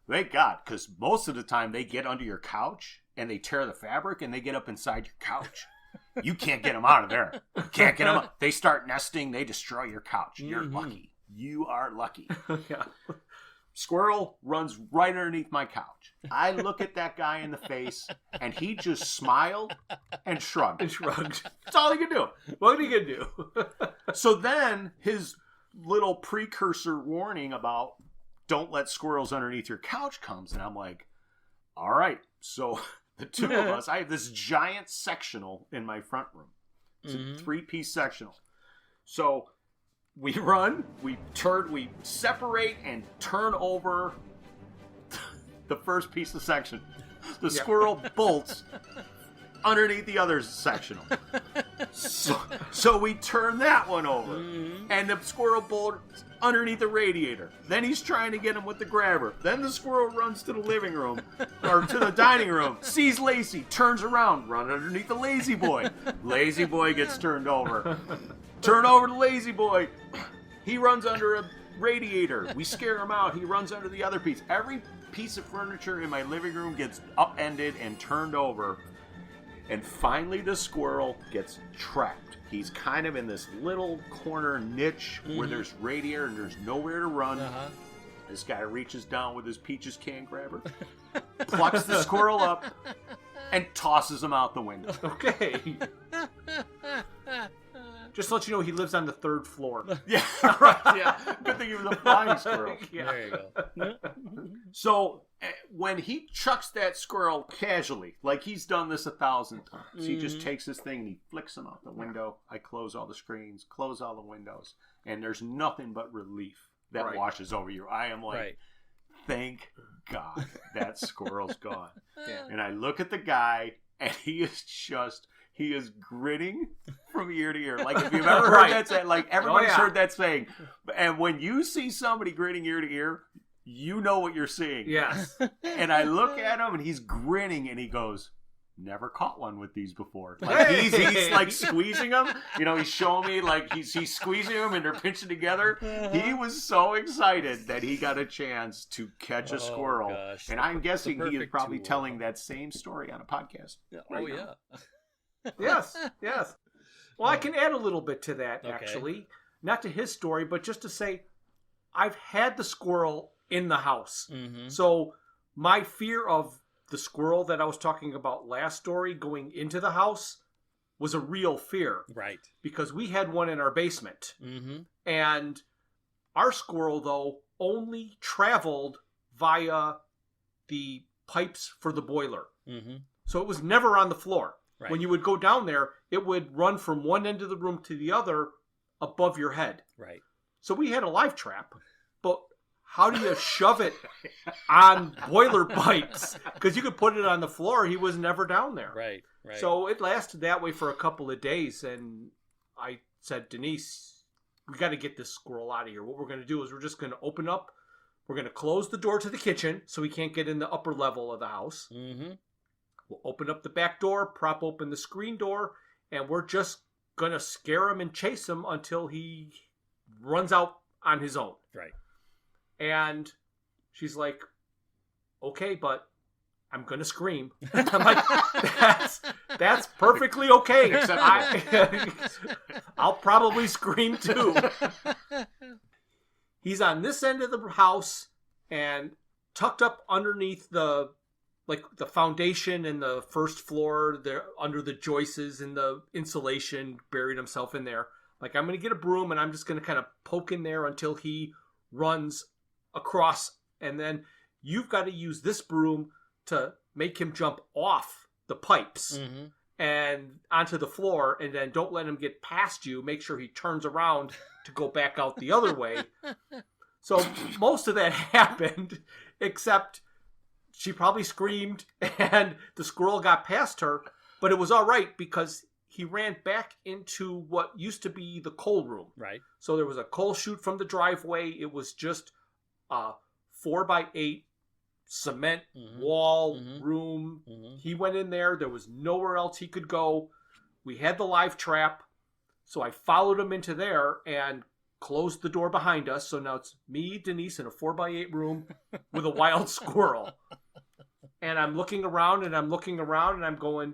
Thank God, because most of the time they get under your couch and they tear the fabric and they get up inside your couch. You can't get them out of there. You can't get them out. They start nesting. They destroy your couch. You're lucky. You are lucky. Yeah. Squirrel runs right underneath my couch. I look at that guy in the face, and he just smiled and shrugged. That's all he could do. What are you going to do? So then his little precursor warning about don't let squirrels underneath your couch comes, and I'm like, all right. So the two of us, I have this giant sectional in my front room. It's a 3-piece sectional. So we run, we separate and turn over the first piece of section. The squirrel bolts underneath the other sectional. So we turn that one over. And the squirrel bolts underneath the radiator. Then he's trying to get him with the grabber. Then the squirrel runs to the living room, or to the dining room, sees Lacey, turns around, run underneath the lazy boy. Lazy boy gets turned over. Turn over to Lazy Boy. He runs under a radiator. We scare him out. He runs under the other piece. Every piece of furniture in my living room gets upended and turned over. And finally the squirrel gets trapped. He's kind of in this little corner niche where there's radiator and there's nowhere to run. This guy reaches down with his Peaches can grabber, plucks the squirrel up, and tosses him out the window. Okay. Just to let you know, he lives on the 3rd floor. Yeah, right. Yeah. Good thing he was a flying squirrel. Yeah. There you go. So when he chucks that squirrel casually, like he's done this 1,000 times, he just takes this thing and he flicks him out the window. I close all the screens, close all the windows, and there's nothing but relief that washes over you. I am like, thank God that squirrel's gone. Yeah. And I look at the guy, and he is grinning from ear to ear. Like, if you've ever heard that saying, like, everybody's heard that saying. And when you see somebody grinning ear to ear, you know what you're seeing. Yes. And I look at him, and he's grinning, and he goes, never caught one with these before. Like, he's like squeezing them. You know, he's showing me, like, he's squeezing them, and they're pinching together. He was so excited that he got a chance to catch a squirrel. Gosh. And I'm guessing he is probably tool. telling that same story on a podcast. Oh, yeah. Yes. Well, I can add a little bit to that, actually. Not to his story, but just to say, I've had the squirrel in the house. So my fear of the squirrel that I was talking about last story going into the house was a real fear. Right. Because we had one in our basement. And our squirrel, though, only traveled via the pipes for the boiler. So it was never on the floor. Right. When you would go down there, it would run from one end of the room to the other above your head. Right. So we had a live trap, but how do you shove it on boiler pipes? Because you could put it on the floor. He was never down there. Right. Right. So it lasted that way for a couple of days. And I said, Denise, we got to get this squirrel out of here. What we're going to do is we're just going to open up. We're going to close the door to the kitchen so he can't get in the upper level of the house. Mm-hmm. We'll open up the back door, prop open the screen door, and we're just going to scare him and chase him until he runs out on his own. Right. And she's like, okay, but I'm going to scream. I'm like, that's perfectly okay. Except I'll probably scream too. He's on this end of the house and tucked up underneath the foundation and the first floor, there under the joists and the insulation, buried himself in there. Like, I'm going to get a broom and I'm just going to kind of poke in there until he runs across. And then you've got to use this broom to make him jump off the pipes and onto the floor. And then don't let him get past you. Make sure he turns around to go back out the other way. So most of that happened, except she probably screamed and the squirrel got past her. But it was all right because he ran back into what used to be the coal room. Right. So there was a coal chute from the driveway. It was just a 4x8 cement wall room. He went in there. There was nowhere else he could go. We had the live trap. So I followed him into there and closed the door behind us. So now it's me, Denise, in a 4x8 room with a wild squirrel. And I'm looking around and I'm going,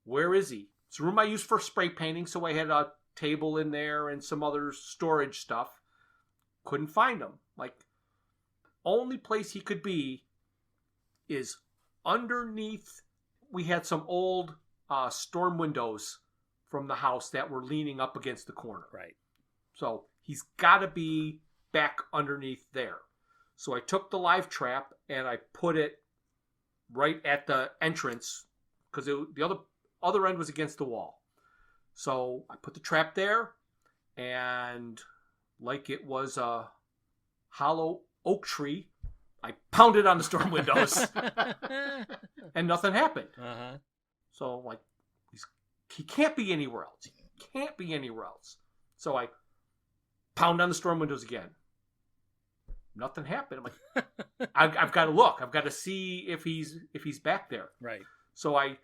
where is he? It's a room I used for spray painting, so I had a table in there and some other storage stuff. Couldn't find him. Like, only place he could be is underneath. We had some old storm windows from the house that were leaning up against the corner. Right. So he's got to be back underneath there. So I took the live trap and I put it right at the entrance because the other end was against the wall. So I put the trap there, and like it was a hollow oak tree, I pounded on the storm windows, and nothing happened. Uh-huh. So like, he can't be anywhere else. He can't be anywhere else. So I pound on the storm windows again. Nothing happened. I'm like, I've got to look. I've got to see if he's back there. Right. So I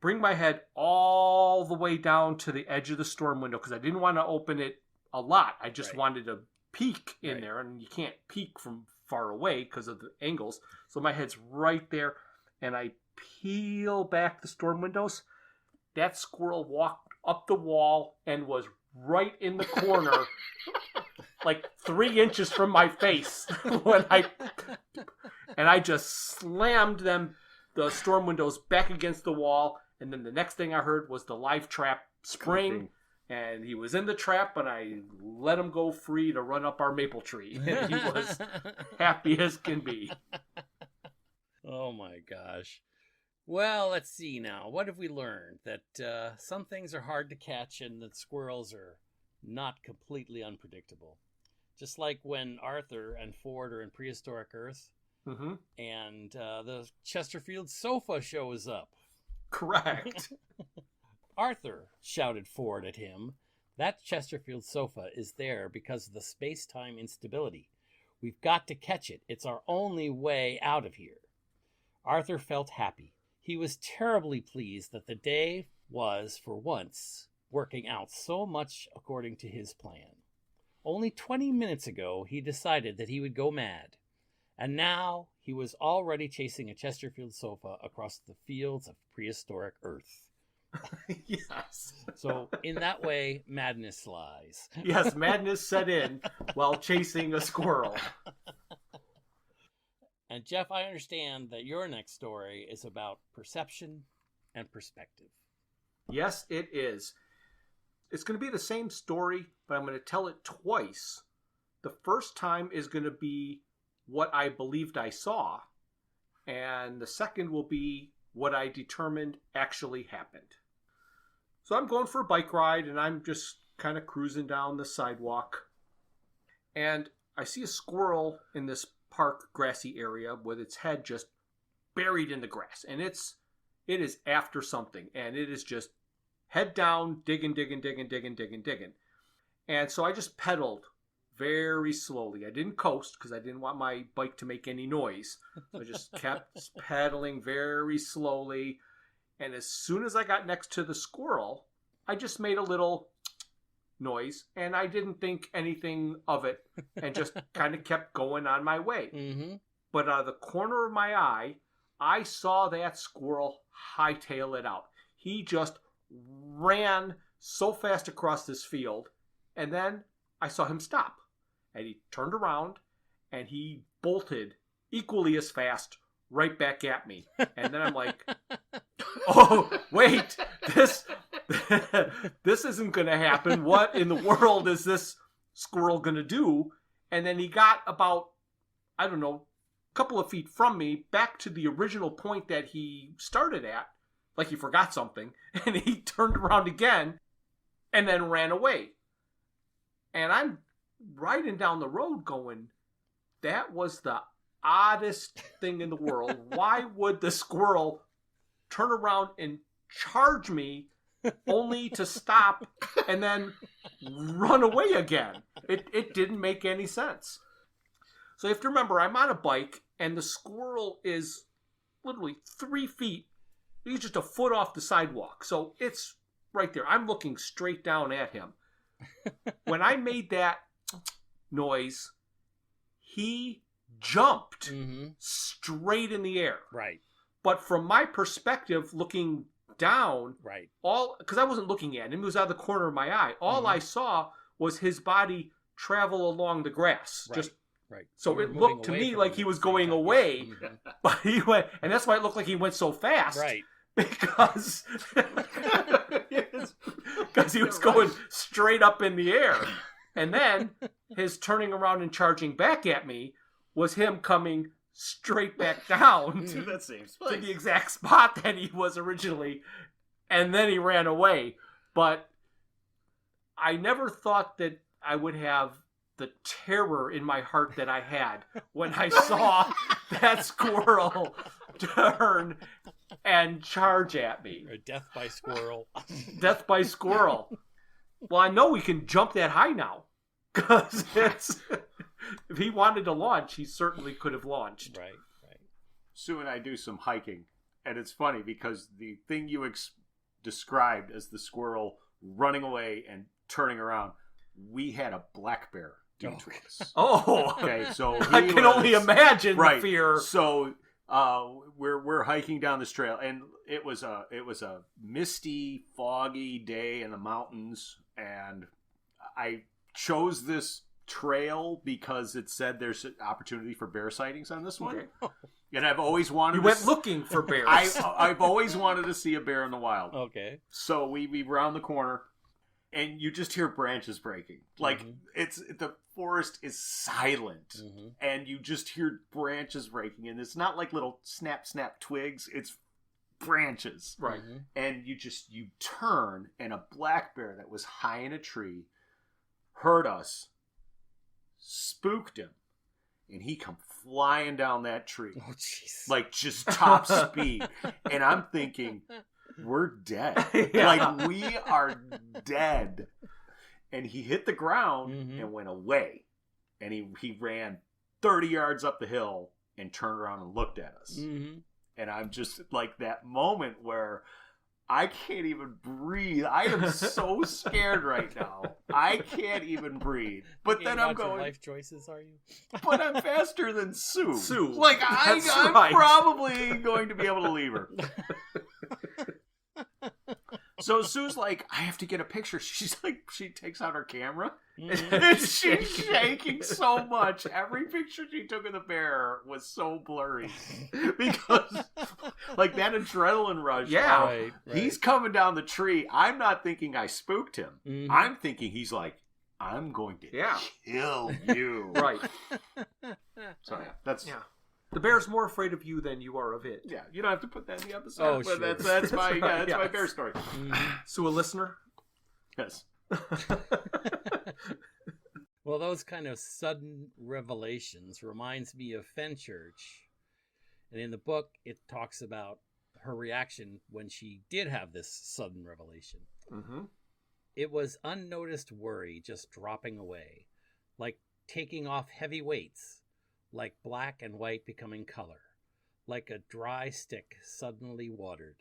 bring my head all the way down to the edge of the storm window because I didn't want to open it a lot. I just wanted to peek in there, and you can't peek from far away because of the angles. So my head's right there, and I peel back the storm windows. That squirrel walked up the wall and was right in the corner, like 3 inches from my face and I just slammed the storm windows back against the wall, and then the next thing I heard was the live trap spring, and he was in the trap, and I let him go free to run up our maple tree, and he was happy as can be. Oh my gosh. Well, let's see now. What have we learned? That some things are hard to catch and that squirrels are not completely unpredictable. Just like when Arthur and Ford are in prehistoric Earth, and the Chesterfield sofa shows up. Correct. Arthur, shouted Ford at him, that Chesterfield sofa is there because of the space-time instability. We've got to catch it. It's our only way out of here. Arthur felt happy. He was terribly pleased that the day was, for once, working out so much according to his plan. Only 20 minutes ago, he decided that he would go mad. And now he was already chasing a Chesterfield sofa across the fields of prehistoric Earth. Yes. So, in that way, madness lies. Yes, madness set in while chasing a squirrel. And Jeff, I understand that your next story is about perception and perspective. Yes, it is. It's going to be the same story, but I'm going to tell it twice. The first time is going to be what I believed I saw, and the second will be what I determined actually happened. So I'm going for a bike ride, and I'm just kind of cruising down the sidewalk. And I see a squirrel in this park grassy area with its head just buried in the grass. And it is after something. And it is just head down, digging. And so I just pedaled very slowly. I didn't coast because I didn't want my bike to make any noise. So I just kept pedaling very slowly. And as soon as I got next to the squirrel, I just made a little noise, and I didn't think anything of it, and just kind of kept going on my way. Mm-hmm. But out of the corner of my eye, I saw that squirrel hightail it out. He just ran so fast across this field, and then I saw him stop. And he turned around, and he bolted equally as fast right back at me. And then I'm like, oh, wait, this isn't going to happen. What in the world is this squirrel going to do? And then he got about, I don't know, a couple of feet from me back to the original point that he started at, like he forgot something, and he turned around again and then ran away. And I'm riding down the road going, that was the oddest thing in the world. Why would the squirrel turn around and charge me only to stop and then run away again? It didn't make any sense. So you have to remember, I'm on a bike, and the squirrel is literally 3 feet. He's just a foot off the sidewalk. So it's right there. I'm looking straight down at him. When I made that noise, he jumped straight in the air. Right. But from my perspective, looking down, right, because I wasn't looking at him, he was out of the corner of my eye. All I saw was his body travel along the grass. Right. Just right. So it looked to me like he was going away, but he went, and that's why it looked like he went so fast. Right. Because he was going straight up in the air. And then his turning around and charging back at me was him coming straight back down to that same to the exact spot that he was originally, and then he ran away. But I never thought that I would have the terror in my heart that I had when I saw that squirrel turn and charge at me. Or death by squirrel. Death by squirrel. Well, I know we can jump that high now, because if he wanted to launch, he certainly could have launched. Right. Sue and I do some hiking, and it's funny because the thing you described as the squirrel running away and turning around, we had a black bear do to us. Oh, okay. So I can only imagine the fear. So we're hiking down this trail, and it was a misty, foggy day in the mountains, and I chose this trail because it said there's an opportunity for bear sightings on this one. Okay. And I've always wanted. You went looking for bears. I've always wanted to see a bear in the wild. Okay. So we round the corner, and you just hear branches breaking. Like it's the forest is silent, and you just hear branches breaking, and it's not like little snap twigs. It's branches, right? And you turn, and a black bear that was high in a tree heard us, spooked him, and he come flying down that tree. Oh, jeez. Like just top speed. And I'm thinking, we're dead. Yeah. Like we are dead. And he hit the ground and went away. And he ran 30 yards up the hill and turned around and looked at us. And I'm just like that moment where I can't even breathe. I am so scared right now. I can't even breathe. But then I'm going. Life choices, are you? But I'm faster than Sue. Like I'm right. probably going to be able to leave her. So Sue's like, I have to get a picture. She's like, she takes out her camera. And she's shaking so much. Every picture she took of the bear was so blurry. Because, like, that adrenaline rush. Yeah. Right. He's coming down the tree. I'm not thinking I spooked him. I'm thinking he's like, I'm going to kill you. Right. So, yeah, that's... Yeah. The bear's more afraid of you than you are of it. Yeah, you don't have to put that in the episode. Oh, but sure. That's my my bear story. So a listener? Yes. Well, those kind of sudden revelations reminds me of Fenchurch. And in the book, it talks about her reaction when she did have this sudden revelation. Mm-hmm. It was unnoticed worry just dropping away, like taking off heavy weights, like black and white becoming color, like a dry stick suddenly watered.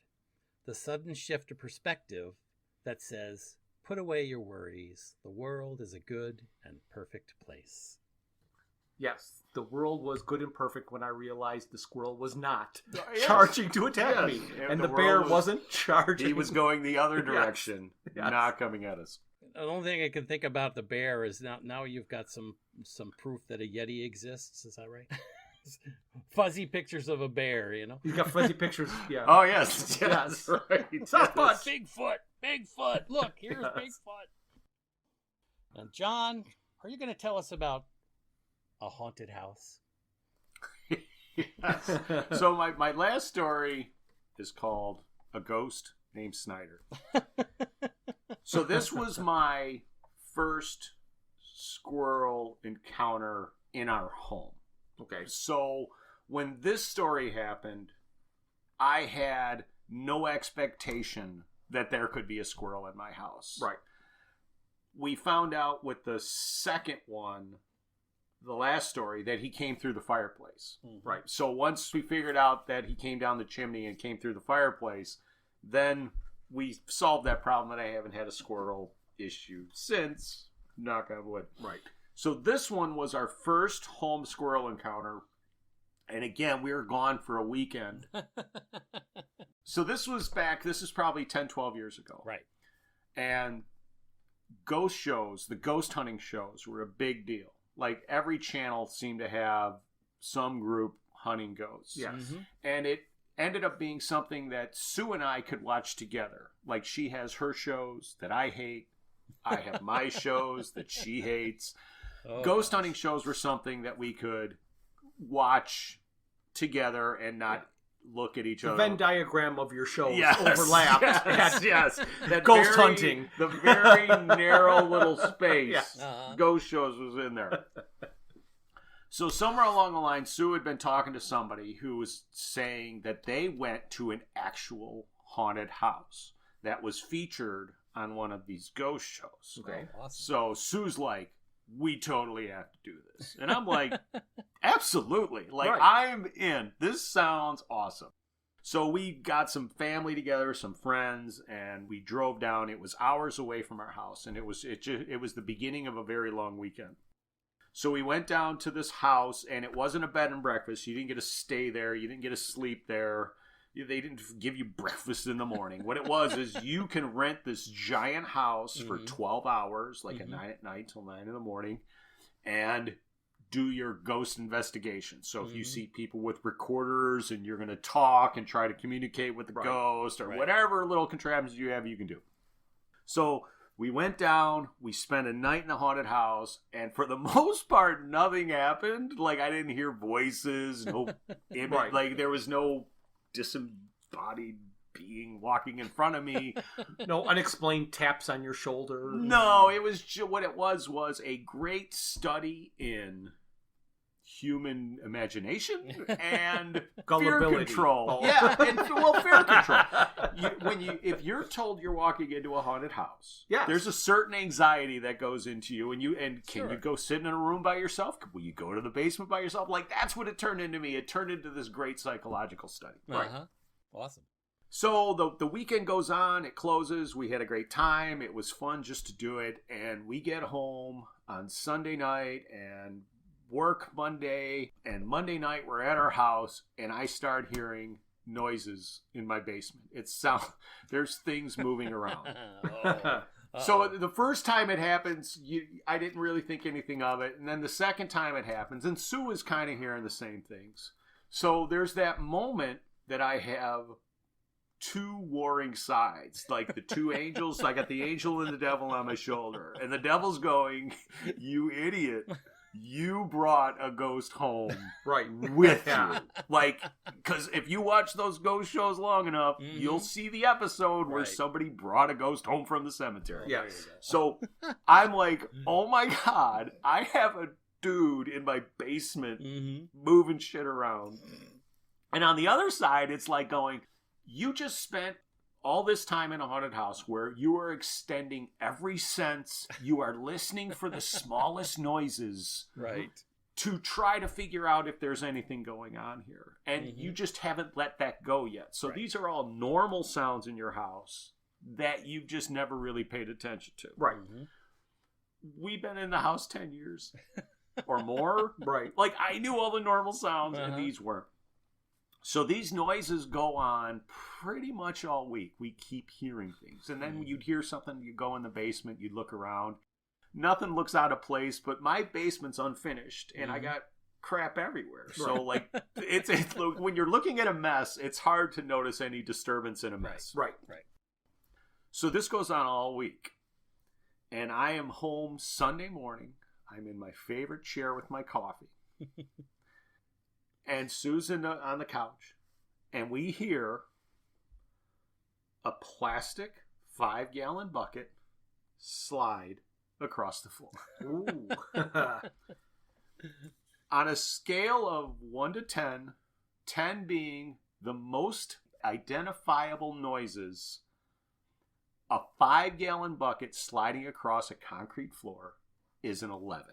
The sudden shift of perspective that says, put away your worries. The world is a good and perfect place. Yes, the world was good and perfect when I realized the squirrel was not Yes. charging to attack me. And the bear wasn't charging. He was going the other direction, Yes. not coming at us. The only thing I can think about the bear is now you've got some proof that a Yeti exists. Is that right? Fuzzy pictures of a bear, you know? He's got fuzzy pictures. Yeah. Oh, yes. Yes. Right. Sasquatch. Bigfoot. Look, here's Yes. Bigfoot. Now, John, are you going to tell us about a haunted house? Yes. So my last story is called A Ghost Named Snyder. So this was my first squirrel encounter in our home. Okay. So when this story happened, I had no expectation that there could be a squirrel in my house. Right. We found out with the second one, the last story, that he came through the fireplace. Right. So once we figured out that he came down the chimney and came through the fireplace, then we solved that problem, and I haven't had a squirrel issue since. Knock on wood. Right. So this one was our first home squirrel encounter. And again, we were gone for a weekend. So this is probably 10, 12 years ago. Right. And ghost shows, the ghost hunting shows, were a big deal. Like every channel seemed to have some group hunting ghosts. Yes. Mm-hmm. And it ended up being something that Sue and I could watch together. Like she has her shows that I hate. I have my shows that she hates. Oh, Ghost hunting shows were something that we could watch together and not look at each The other. Venn diagram of your shows Yes, overlapped. Yes. That Ghost hunting. The very narrow little space. Yes. Uh-huh. Ghost shows was in there. So somewhere along the line, Sue had been talking to somebody who was saying that they went to an actual haunted house that was featured on one of these ghost shows. Okay. Awesome. So Sue's like, we totally have to do this. And I'm like, absolutely. Like, Right. I'm in. This sounds awesome. So we got some family together, some friends, and we drove down. It was hours away from our house, and it was the beginning of a very long weekend. So we went down to this house, and it wasn't a bed and breakfast. You didn't get to stay there. You didn't get to sleep there. They didn't give you breakfast in the morning. What it was is you can rent this giant house for 12 hours, like at 9 at night till 9 in the morning, and do your ghost investigation. So if you see people with recorders and you're going to talk and try to communicate with the ghost or whatever little contraptions you have, you can do. So we went down, we spent a night in the haunted house, and for the most part, nothing happened. Like, I didn't hear voices, no image, like there was no disembodied being walking in front of me. No unexplained taps on your shoulder. No, it was what it was a great study in human imagination and fear Gullibility. control. Oh. Yeah, and fear control. If you're told you're walking into a haunted house, Yes. there's a certain anxiety that goes into you, and can Sure. you go sit in a room by yourself? Will you go to the basement by yourself? Like, that's what it turned into me. It turned into this great psychological study. Uh-huh. Awesome. So the weekend goes on, it closes, we had a great time, it was fun just to do it, and we get home on Sunday night and work Monday, and Monday night we're at our house, and I start hearing noises in my basement. There's things moving around. So the first time it happens, I didn't really think anything of it, and then the second time it happens, and Sue is kind of hearing the same things. So there's that moment that I have two warring sides, like the two angels. I got the angel and the devil on my shoulder, and the devil's going, "You idiot, you brought a ghost home Right. with Yeah. you. Like, because if you watch those ghost shows long enough, you'll see the episode where Right. somebody brought a ghost home from the cemetery. Yeah. There you go. So I'm like, oh my God, I have a dude in my basement moving shit around. And on the other side, it's like going, you just spent all this time in a haunted house where you are extending every sense. You are listening for the smallest noises Right. to try to figure out if there's anything going on here. And you just haven't let that go yet. So Right. these are all normal sounds in your house that you've just never really paid attention to. Right. We've been in the house 10 years or more. Right. Like, I knew all the normal sounds and Uh-huh. these weren't. So these noises go on pretty much all week. We keep hearing things. And then you'd hear something, you go in the basement, you'd look around. Nothing looks out of place, but my basement's unfinished and I got crap everywhere. So, like, it's when you're looking at a mess, it's hard to notice any disturbance in a mess. Right. So this goes on all week. And I am home Sunday morning. I'm in my favorite chair with my coffee. And Susan on the couch. And we hear a plastic 5-gallon bucket slide across the floor. Ooh. On a scale of 1 to 10, 10 being the most identifiable noises, a 5-gallon bucket sliding across a concrete floor is an 11.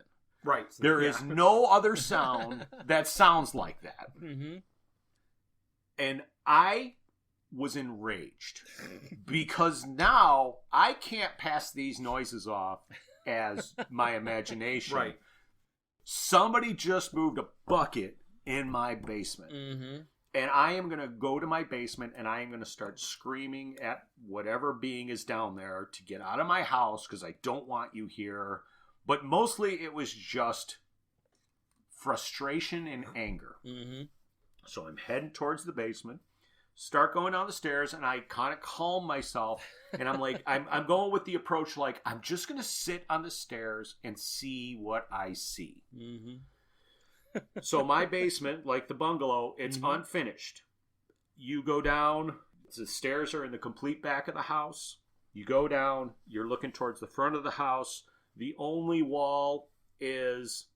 Right. There is no other sound that sounds like that. And I was enraged because now I can't pass these noises off as my imagination. Right. Somebody just moved a bucket in my basement. And I am going to go to my basement and I am going to start screaming at whatever being is down there to get out of my house because I don't want you here. But mostly it was just frustration and anger. So I'm heading towards the basement, start going down the stairs, and I kind of calm myself. And I'm like, I'm going with the approach like, I'm just going to sit on the stairs and see what I see. So my basement, like the bungalow, it's unfinished. You go down, the stairs are in the complete back of the house. You go down, you're looking towards the front of the house. The only wall is,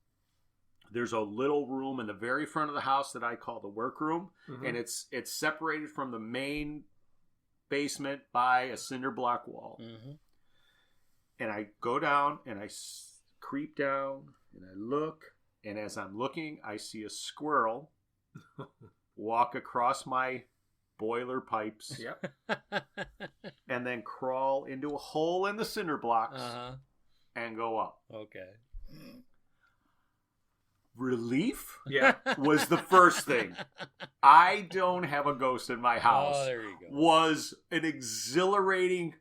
there's a little room in the very front of the house that I call the workroom. And it's separated from the main basement by a cinder block wall. And I go down and I creep down and I look. And as I'm looking, I see a squirrel walk across my boiler pipes. And then crawl into a hole in the cinder blocks and go up. Okay. Relief Yeah. was the first thing. I don't have a ghost in my house. Oh, there you go. Was an exhilarating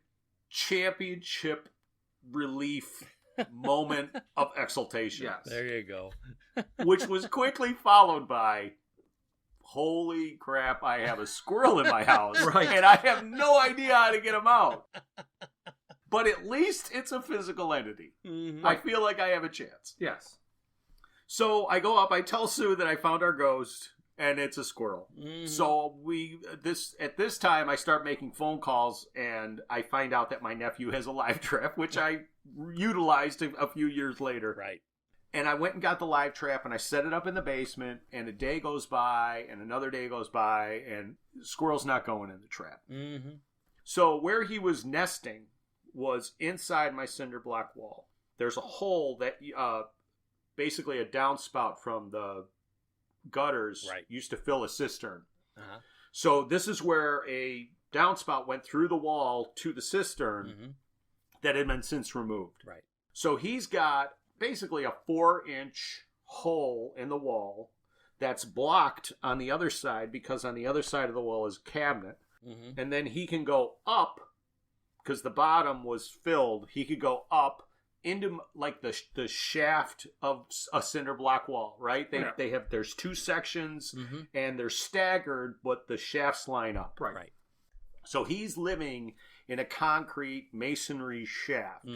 championship relief moment of exultation. Yes. There you go. Which was quickly followed by, holy crap, I have a squirrel in my house. Right. And I have no idea how to get him out. But at least it's a physical entity. I feel like I have a chance. Yes. So I go up, I tell Sue that I found our ghost, and it's a squirrel. So at this time, I start making phone calls, and I find out that my nephew has a live trap, which I utilized a few years later. Right. And I went and got the live trap, and I set it up in the basement, and a day goes by, and another day goes by, and the squirrel's not going in the trap. So where he was nesting was inside my cinder block wall. There's a hole that... basically a downspout from the gutters used to fill a cistern. So this is where a downspout went through the wall to the cistern that had been since removed. Right. So he's got basically a 4-inch hole in the wall that's blocked on the other side because on the other side of the wall is a cabinet. And then he can go up because the bottom was filled. He could go up into like the shaft of a cinder block wall, right? They have, there's 2 sections and they're staggered, but the shafts line up. Right. So he's living in a concrete masonry shaft.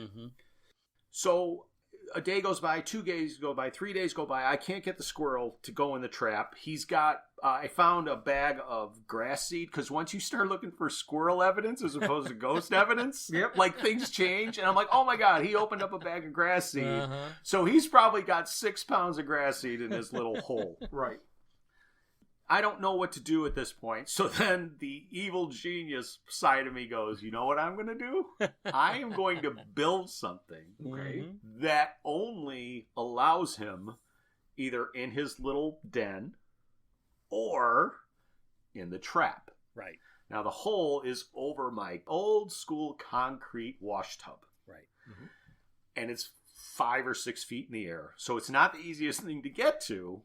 So a day goes by, 2 days go by, 3 days go by. I can't get the squirrel to go in the trap. He's got, I found a bag of grass seed, because once you start looking for squirrel evidence as opposed to ghost evidence, like things change. And I'm like, oh my God, he opened up a bag of grass seed. So he's probably got 6 pounds of grass seed in his little hole. Right. I don't know what to do at this point. So then the evil genius side of me goes, you know what I'm going to do? I am going to build something that only allows him either in his little den or in the trap. Right. Now the hole is over my old school concrete wash tub. Right. And it's 5 or 6 feet in the air. So it's not the easiest thing to get to,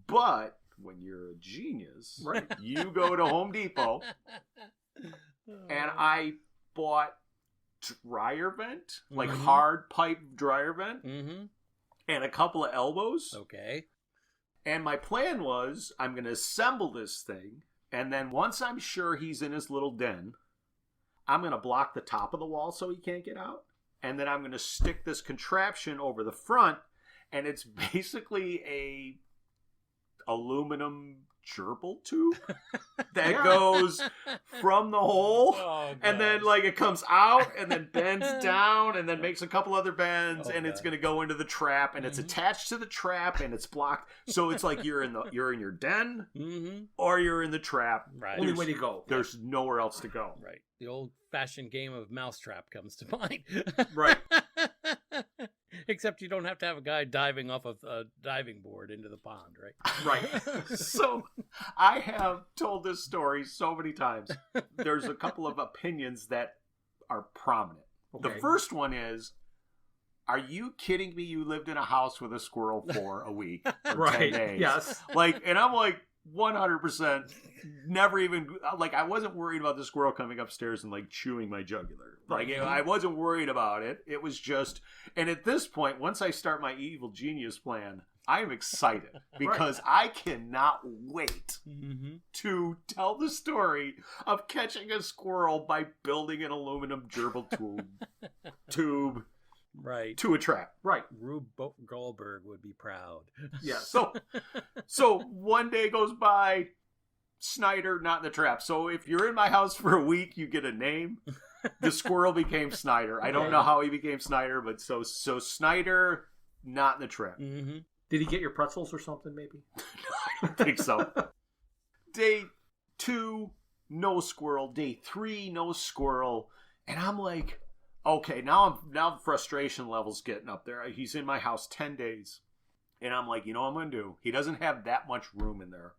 but when you're a genius, you go to Home Depot, and I bought dryer vent, like hard pipe dryer vent, and a couple of elbows. Okay. And my plan was, I'm going to assemble this thing, and then once I'm sure he's in his little den, I'm going to block the top of the wall so he can't get out, and then I'm going to stick this contraption over the front, and it's basically a aluminum gerbil tube that goes from the hole and then like it comes out and then bends down and then makes a couple other bends and it's going to go into the trap and it's attached to the trap and it's blocked, so it's like you're in your den or you're in the trap. Right. Only way to go. There's nowhere else to go. Right. The old fashioned game of mousetrap comes to mind. Right. Except you don't have to have a guy diving off of a diving board into the pond, right? Right. So I have told this story so many times. There's a couple of opinions that are prominent. Okay. The first one is, are you kidding me? You lived in a house with a squirrel for a week or 10 days. Yes. Like, and I'm like, 100% never even, like, I wasn't worried about the squirrel coming upstairs and like chewing my jugular. Like, I wasn't worried about it. It was just, and at this point, once I start my evil genius plan, I'm excited because I cannot wait to tell the story of catching a squirrel by building an aluminum gerbil tube right to a trap. Right. Rube Goldberg would be proud. Yeah. So one day goes by, Snyder not in the trap. So if you're in my house for a week, you get a name. The squirrel became Snyder. I don't know how he became Snyder, but so Snyder not in the trap. Did he get your pretzels or something? Maybe. I don't think so. Day 2, no squirrel. Day 3, no squirrel. And I'm like, okay, now frustration level's getting up there. He's in my house 10 days. And I'm like, you know what I'm going to do? He doesn't have that much room in there.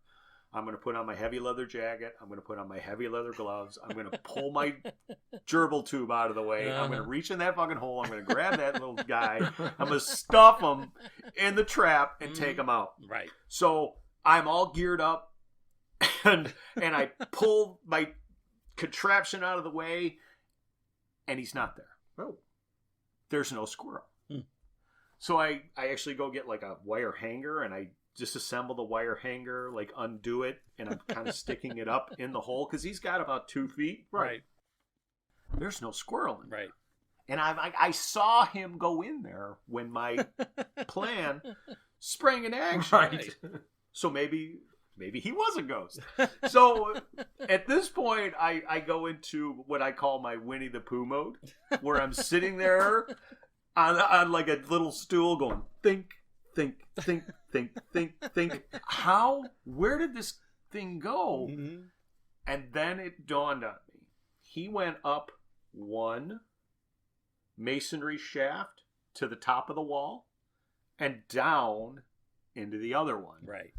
I'm going to put on my heavy leather jacket. I'm going to put on my heavy leather gloves. I'm going to pull my gerbil tube out of the way. I'm going to reach in that fucking hole. I'm going to grab that little guy. I'm going to stuff him in the trap and take him out. Right. So I'm all geared up and I pull my contraption out of the way and he's not there. Oh. There's no squirrel. So I actually go get like a wire hanger and I disassemble the wire hanger, like undo it, and I'm kind of sticking it up in the hole because he's got about 2 feet. Right. There's no squirrel in there. Right. And I saw him go in there when my plan sprang into action. Right. So maybe he was a ghost. So at this point, I go into what I call my Winnie the Pooh mode, where I'm sitting there on like a little stool going, think. Where did this thing go? And then it dawned on me. He went up one masonry shaft to the top of the wall and down into the other one. Right.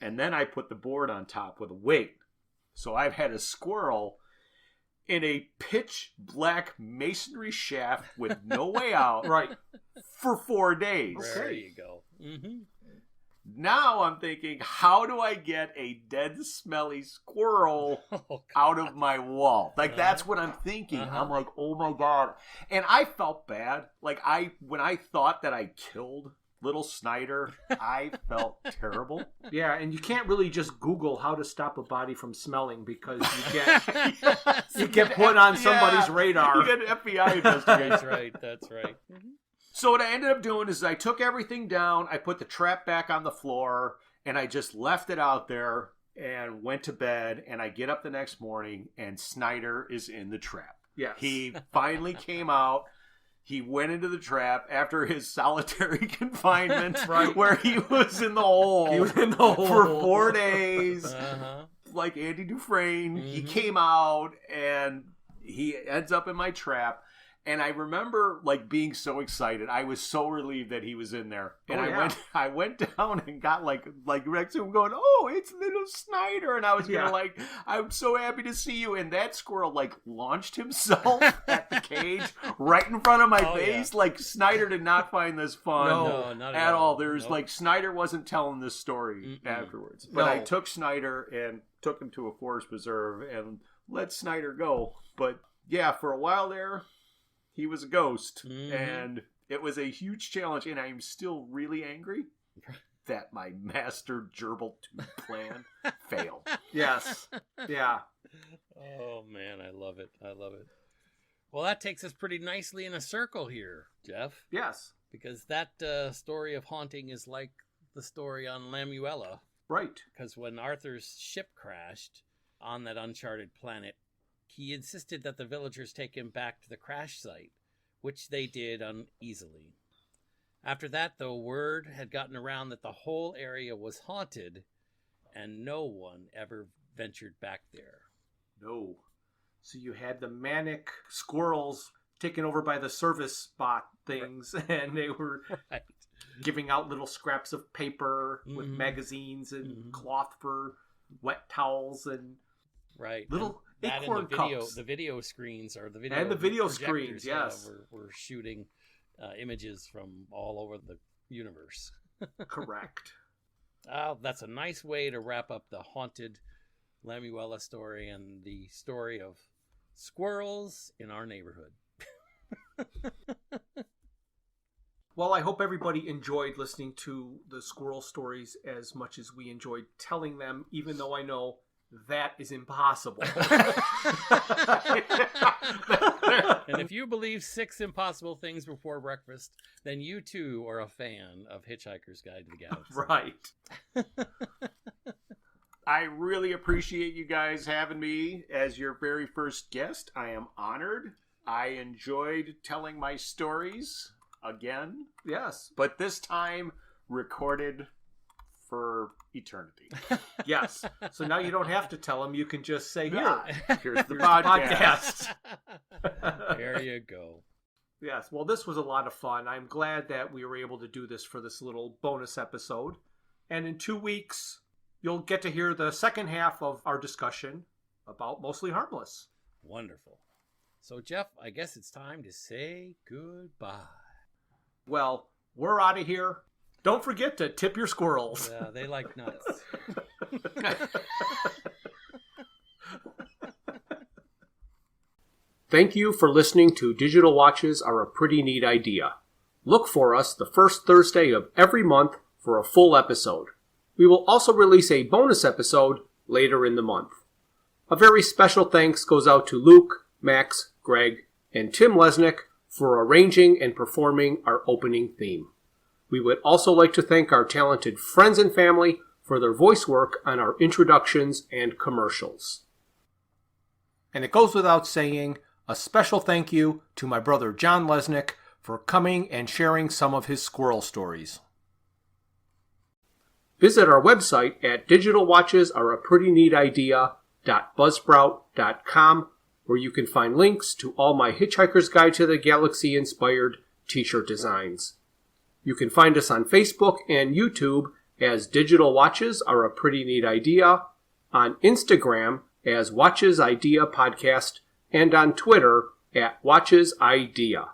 And then I put the board on top with a weight. So I've had a squirrel in a pitch black masonry shaft with no way out for 4 days. There you go. Now I'm thinking, how do I get a dead, smelly squirrel out of my wall? Like, that's what I'm thinking. I'm like, oh my God. And I felt bad. Like, when I thought that I killed little Snyder, I felt terrible. Yeah, and you can't really just Google how to stop a body from smelling because you get put on somebody's radar. You get an FBI investigation. That's right. So what I ended up doing is I took everything down, I put the trap back on the floor, and I just left it out there and went to bed. And I get up the next morning, and Snyder is in the trap. Yes. He finally came out. He went into the trap after his solitary confinement, Right. where he was in the hole. He was in the hole for 4 days, Uh-huh. like Andy Dufresne. He Mhm. came out, and he ends up in my trap. And I remember like being so excited. I was so relieved that he was in there. And Oh, yeah. I went down and got like next to him going, "Oh, it's little Snyder." And I was gonna Yeah. "I'm so happy to see you." And that squirrel like launched himself at the cage right in front of my Oh, face. Like Snyder did not find this fun No, not at all. There's Nope. like Snyder wasn't telling this story Mm-mm. afterwards. But I No. took Snyder and took him to a forest preserve and let Snyder go. But yeah, for a while there, he was a ghost, Mhm. and it was a huge challenge, and I'm still really angry that my master gerbil tooth plan failed. Yes. Yeah. Oh man, I love it. I love it. Well, that takes us pretty nicely in a circle here, Jeff, Yes. because that story of haunting is like the story on Lamuella. Right. Because when Arthur's ship crashed on that uncharted planet, he insisted that the villagers take him back to the crash site, which they did uneasily. After that, though, word had gotten around that the whole area was haunted, and no one ever ventured back there. No. So you had the manic squirrels taken over by the service bot things, and they were Right. giving out little scraps of paper with Mhm. magazines and Mhm. cloth for wet towels and Right. little And that acorn and the video, cups. the video screens or the video And the video projectors, screens, yes. were shooting images from all over the universe. Correct. That's a nice way to wrap up the haunted Lamuella story and the story of squirrels in our neighborhood. Well, I hope everybody enjoyed listening to the squirrel stories as much as we enjoyed telling them, even though I know that is impossible. And if you believe 6 impossible things before breakfast, then you too are a fan of Hitchhiker's Guide to the Galaxy. Right. I really appreciate you guys having me as your very first guest. I am honored. I enjoyed telling my stories again, Yes. but this time recorded for eternity. Yes. So now you don't have to tell them. You can just say, here. Yeah. Here's the Here's the podcast. There you go. Yes. Well, this was a lot of fun. I'm glad that we were able to do this for this little bonus episode. And in 2 weeks, you'll get to hear the second half of our discussion about Mostly Harmless. Wonderful. So, Jeff, I guess it's time to say goodbye. Well, we're out of here. Don't forget to tip your squirrels. Yeah, they like nuts. Thank you for listening to Digital Watches Are a Pretty Neat Idea. Look for us the first Thursday of every month for a full episode. We will also release a bonus episode later in the month. A very special thanks goes out to Luke, Max, Greg, and Tim Lesnick for arranging and performing our opening theme. We would also like to thank our talented friends and family for their voice work on our introductions and commercials. And it goes without saying, a special thank you to my brother John Lesnick for coming and sharing some of his squirrel stories. Visit our website at digitalwatchesareaprettyneatidea.buzzsprout.com, where you can find links to all my Hitchhiker's Guide to the Galaxy inspired t-shirt designs. You can find us on Facebook and YouTube as Digital Watches Are a Pretty Neat Idea, on Instagram as Watches Idea Podcast, and on Twitter at Watches Idea.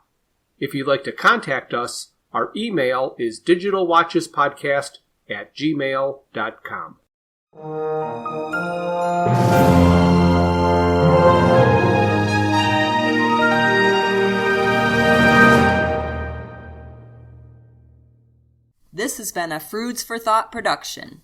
If you'd like to contact us, our email is digitalwatchespodcast@gmail.com. This has been a Froods for Thought production.